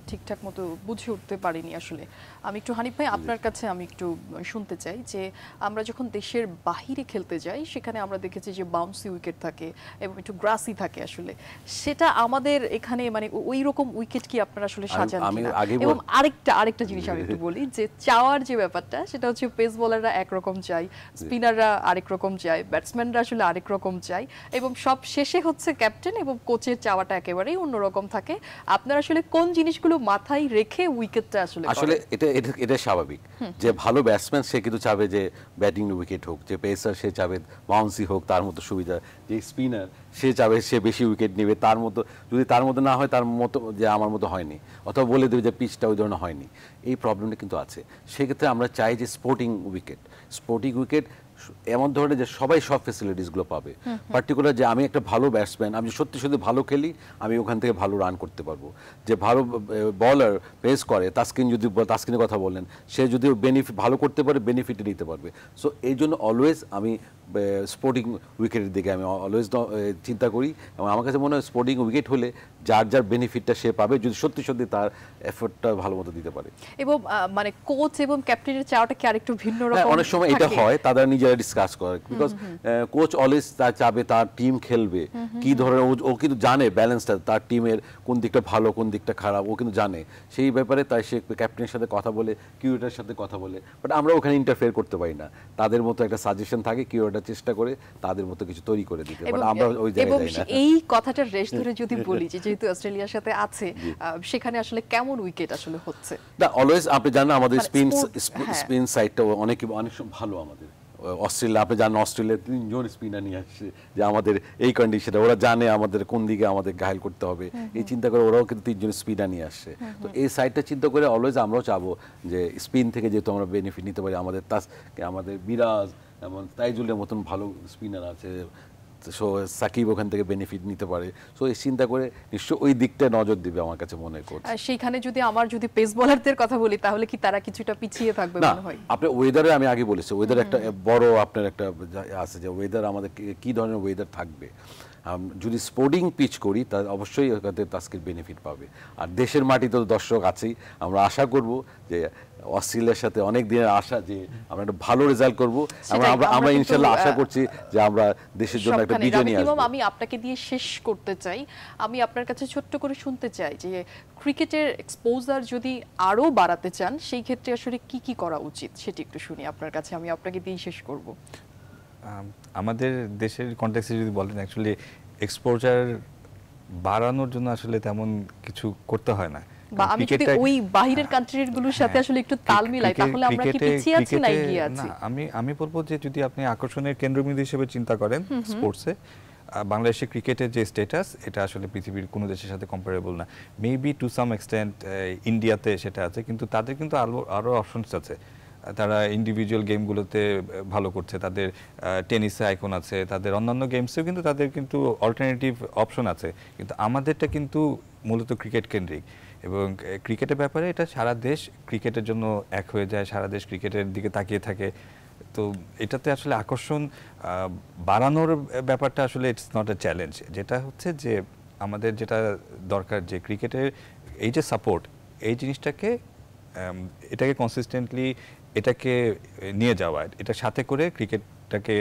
ঠিকঠাক মতো বুঝে উঠতে পারিনি আসলে। আমি একটু হানিফ ভাই আপনার কাছে আমি একটু শুনতে চাই যে আমরা যখন দেশের বাহিরে খেলতে যাই সেখানে আমরা দেখেছি যে বাউন্সি উইকেট থাকে এবং একটু গ্রাসি থাকে, আসলে সেটা আমাদের এখানে মানে ওই রকম উইকেট কি আপনারা আসলে সাজান কিনা? এবং আরেকটা জিনিস আমি একটু বলি যে চাওয়ার যে ব্যাপারটা, সেটা হচ্ছে পেস বোলাররা একরকম চাই, স্পিনাররা আরেক রকম চাই, ব্যাটসম্যানরা আসলে আরেক রকম চাই, এবং সব শেষে হচ্ছে ক্যাপ্টেন এবং কোচের চাওয়াটা একেবারেই অন্যরকম থাকে। আপনারা আসলে কোন জিনিসগুলো মাথায় রেখে উইকেটটা আসলে এটা স্বাভাবিক যে ভালো ব্যাটসম্যান সে কিন্তু চাবে যে ব্যাটিং উইকেট হোক, যে পেসার সে চাবে বাউন্সি হোক, তার মতো সুবিধা, যে স্পিনার সে চাবে সে বেশি উইকেট নেবে, তার মতো যদি তার মতো না হয় তার মতো যে আমার মতো হয়নি, অথবা বলে দেবে যে পিচটা ওই ধরনের হয়নি, এই প্রবলেমটা কিন্তু আছে। সেক্ষেত্রে আমরা চাই যে স্পোর্টিং উইকেট এমন ধরনের যে সবাই সব ফেসিলিটিসগুলো পাবে। পার্টিকুলার যে আমি একটা ভালো ব্যাটসম্যান, আমি সত্যি ভালো খেলি, আমি ওখান থেকে ভালো রান করতে পারবো। যে ভালো বলার পেস করে, তাসকিনের কথা বললেন, সে যদি ভালো করতে পারে বেনিফিটে নিতে পারবে। সো এই জন্য অলওয়েজ আমি স্পোর্টিং উইকেটের দিকে আমি অলওয়েজ চিন্তা করি, এবং আমার কাছে মনে হয় স্পোর্টিং উইকেট হলে যার যার বেনিফিটটা সে পাবে যদি সত্যি সত্যি তার এফোর্টটা ভালো মতো দিতে পারে। এবং মানে কোচ এবং ক্যাপ্টেনের চাওয়াটা কি আরেকটু ভিন্ন রকম? অনেক সময় এটা হয়, তারা নিজেরা ডিসকাস করে, বিকজ কোচ অলওয়েজ তার চাবে তার টিম খেলবে কি ধরনের, ও কিন্তু জানে ব্যালেন্সটা, তার টিমের কোন দিকটা ভালো কোন দিকটা খারাপ ও কিন্তু জানে, সেই ব্যাপারে তাই সে ক্যাপ্টেনের সাথে কথা বলে, কিউরেটারের সাথে কথা বলে, বাট আমরা ওখানে ইন্টারফেয়ার করতে পারি না। তাদের মতো একটা সাজেশন থাকে, কিউরেটার চেষ্টা করে তাদের মতো কিছু তৈরি করে দিতে, বাট আমরা ওই জায়গায় যাই না। এই কথাটার রেশ ধরে যদি বলি যে যেহেতু অস্ট্রেলিয়ার সাথে আছে, সেখানে আসলে কেমন উইকেট আসলে হচ্ছে? না অলওয়েজ আপনি জানেন আমাদের মানে স্পিন সাইডটা অনেক ভালো আমাদের। অস্ট্রেলিয়া আপনি জানেন অস্ট্রেলিয়া 3 জন স্পিনার নিয়ে আসছে, যে আমাদের এই কন্ডিশনে ওরা জানে আমাদের কোন দিকে আমাদের ঘায়ল করতে হবে, এই চিন্তা করে ওরাও কিন্তু 3 জন স্পিনার নিয়ে আসছে। তো এই সাইডটা চিন্তা করে অলওয়েজ আমরাও চাবো যে স্পিন থেকে যেহেতু আমরা বেনিফিট নিতে পারি, আমাদের বিরাজ এমন তাইজুলের মতন ভালো স্পিনার আছে, সাকিব ওখান থেকে বেনিফিট নিতে পারে। সো এই চিন্তা করে নিশ্চয় ওই দিকটা নজর দিবে আমার কাছে মনে করছে। সেইখানে যদি পেস বোলারদের কথা বলি তাহলে কি তারা কিছুটা পিছিয়ে থাকবে মনে হয়? আপনি ওয়েদারে আমি আগে বলেছি, ওয়েদার একটা বড় আপনার একটা আছে যে ওয়েদার আমাদের কি ধরনের ওয়েদার থাকবে। যদি স্পোর্টিং পিচ করি তাহলে অবশ্যই ওখানে তাস্কির বেনিফিট পাবে। আর দেশের মাটিতে তো দর্শক আছেই, আমরা আশা করব যে অস্ট্রেলিয়ার সাথে অনেক দিনের আশা যে আমরা একটা ভালো রেজাল্ট করব। আমরা ইনশাআল্লাহ আশা করছি যে আমরা দেশের জন্য একটা বিজয় নিয়ে আসব। আমি আপনাকে দিয়ে শেষ করতে চাই, আমি আপনার কাছে ছোট্ট করে শুনতে চাই যে ক্রিকেটের এক্সপোজার যদি আরো বাড়াতে চান সেই ক্ষেত্রে আসলে কি কি করা উচিত সেটি একটু শুনি আপনার কাছে, আমি আপনাকে দিয়ে শেষ করব। আমাদের দেশের কনটেক্সটে যদি বলেন, অ্যাকচুয়ালি এক্সপোজার বাড়ানোর জন্য আসলে তেমন কিছু করতে হয় না। বা আমি যদি ওই বাইরের কান্ট্রির গুলোর সাথে আসলে একটু তাল মিলাই তাহলে আমরা কি পিছিয়ে আছি না এগিয়ে আছি? আমি বলবো যে যদি আপনি আকর্ষণের কেন্দ্রবিন্দু হিসেবে চিন্তা করেন স্পোর্টসে, বাংলাদেশের ক্রিকেটের যে স্ট্যাটাস এটা আসলে পৃথিবীর কোনো দেশের সাথে কম্পারেবল না। মেবি টু সাম এক্সটেন্ট ইন্ডিয়াতে সেটা আছে, কিন্তু তাদের কিন্তু আরও অপশনস আছে। তারা ইন্ডিভিজুয়াল গেমগুলোতে ভালো করছে, তাদের টেনিসে আইকন আছে, তাদের অন্যান্য গেমসেও কিন্তু তাদের কিন্তু অল্টারনেটিভ অপশন আছে, কিন্তু আমাদেরটা কিন্তু মূলত ক্রিকেট কেন্দ্রিক। এবং ক্রিকেটের ব্যাপারে এটা সারা দেশ ক্রিকেটের জন্য এক হয়ে যায়, সারা দেশ ক্রিকেটের দিকে তাকিয়ে থাকে। তো এটাতে আসলে আকর্ষণ বাড়ানোর ব্যাপারটা আসলে ইটস নট এ চ্যালেঞ্জ। যেটা হচ্ছে যে আমাদের যেটা দরকার যে ক্রিকেটের এই যে সাপোর্ট, এই জিনিসটাকে এটাকে কনসিস্টেন্টলি এটাকে নিয়ে যাওয়া, এটার সাথে করে ক্রিকেটটাকে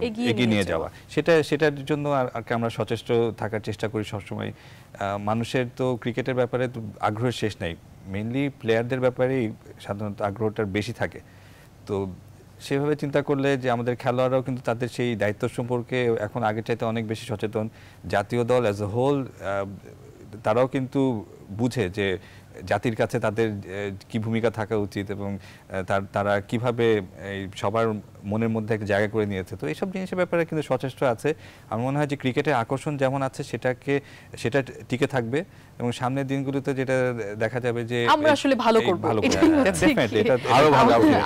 এগিয়ে নিয়ে যাওয়া, সেটার জন্য আর আমরা সচেষ্ট থাকার চেষ্টা করি সবসময়। মানুষের তো ক্রিকেটের ব্যাপারে তো আগ্রহের শেষ নাই, মেইনলি প্লেয়ারদের ব্যাপারেই সাধারণত আগ্রহটা বেশি থাকে। তো সেভাবে চিন্তা করলে যে আমাদের খেলোয়াড়রাও কিন্তু তাদের সেই দায়িত্ব সম্পর্কে এখন আগের চাইতে অনেক বেশি সচেতন। জাতীয় দল অ্যাজ এ হোল তারাও কিন্তু বুঝে যে জাতির কাছে তাদের কি ভূমিকা থাকা উচিত এবং তারা কিভাবে সবার মনের মধ্যে একটা জায়গা করে নিয়েছে। তো এইসব জিনিসের ব্যাপারে কিন্তু সচেষ্ট আছে। আমার মনে হয় যে ক্রিকেটের আকর্ষণ যেমন আছে সেটা টিকে থাকবে এবং সামনের দিনগুলোতে যেটা দেখা যাবে যে আমরা আসলে ভালো করব,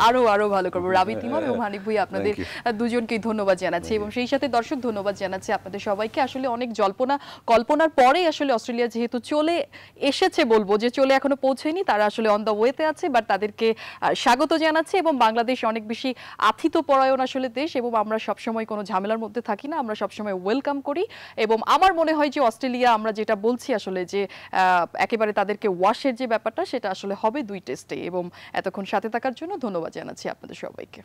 আরো ভালো করব। রাবি তিমাম এবং হানিফ ভাই আপনাদের দুজনকেই ধন্যবাদ জানাচ্ছি এবং সেই সাথে দর্শক ধন্যবাদ জানাচ্ছি আপনাদের সবাইকে। আসলে অনেক কল্পনার পরেই আসলে অস্ট্রেলিয়া যেহেতু চলে এসেছে, বলবো যে চলে এখনো পৌঁছেনি, তারা আসলে অন দ্য ওয়েতে আছে, বাট তাদেরকে স্বাগত জানাচ্ছি। এবং বাংলাদেশ অনেক বেশি আতিথ্যপরায়ণ আসলে দেশ এবং আমরা সবসময় কোনো ঝামেলার মধ্যে থাকি না, আমরা সবসময় ওয়েলকাম করি। এবং আমার মনে হয় যে অস্ট্রেলিয়া আমরা যেটা বলছি আসলে যে একেবারে তাদেরকে ওয়াশের যে ব্যাপারটা সেটা আসলে হবে 2 টেস্টে। এবং এতক্ষণ সাথে থাকার জন্য ধন্যবাদ জানাচ্ছি আপনাদের সবাইকে।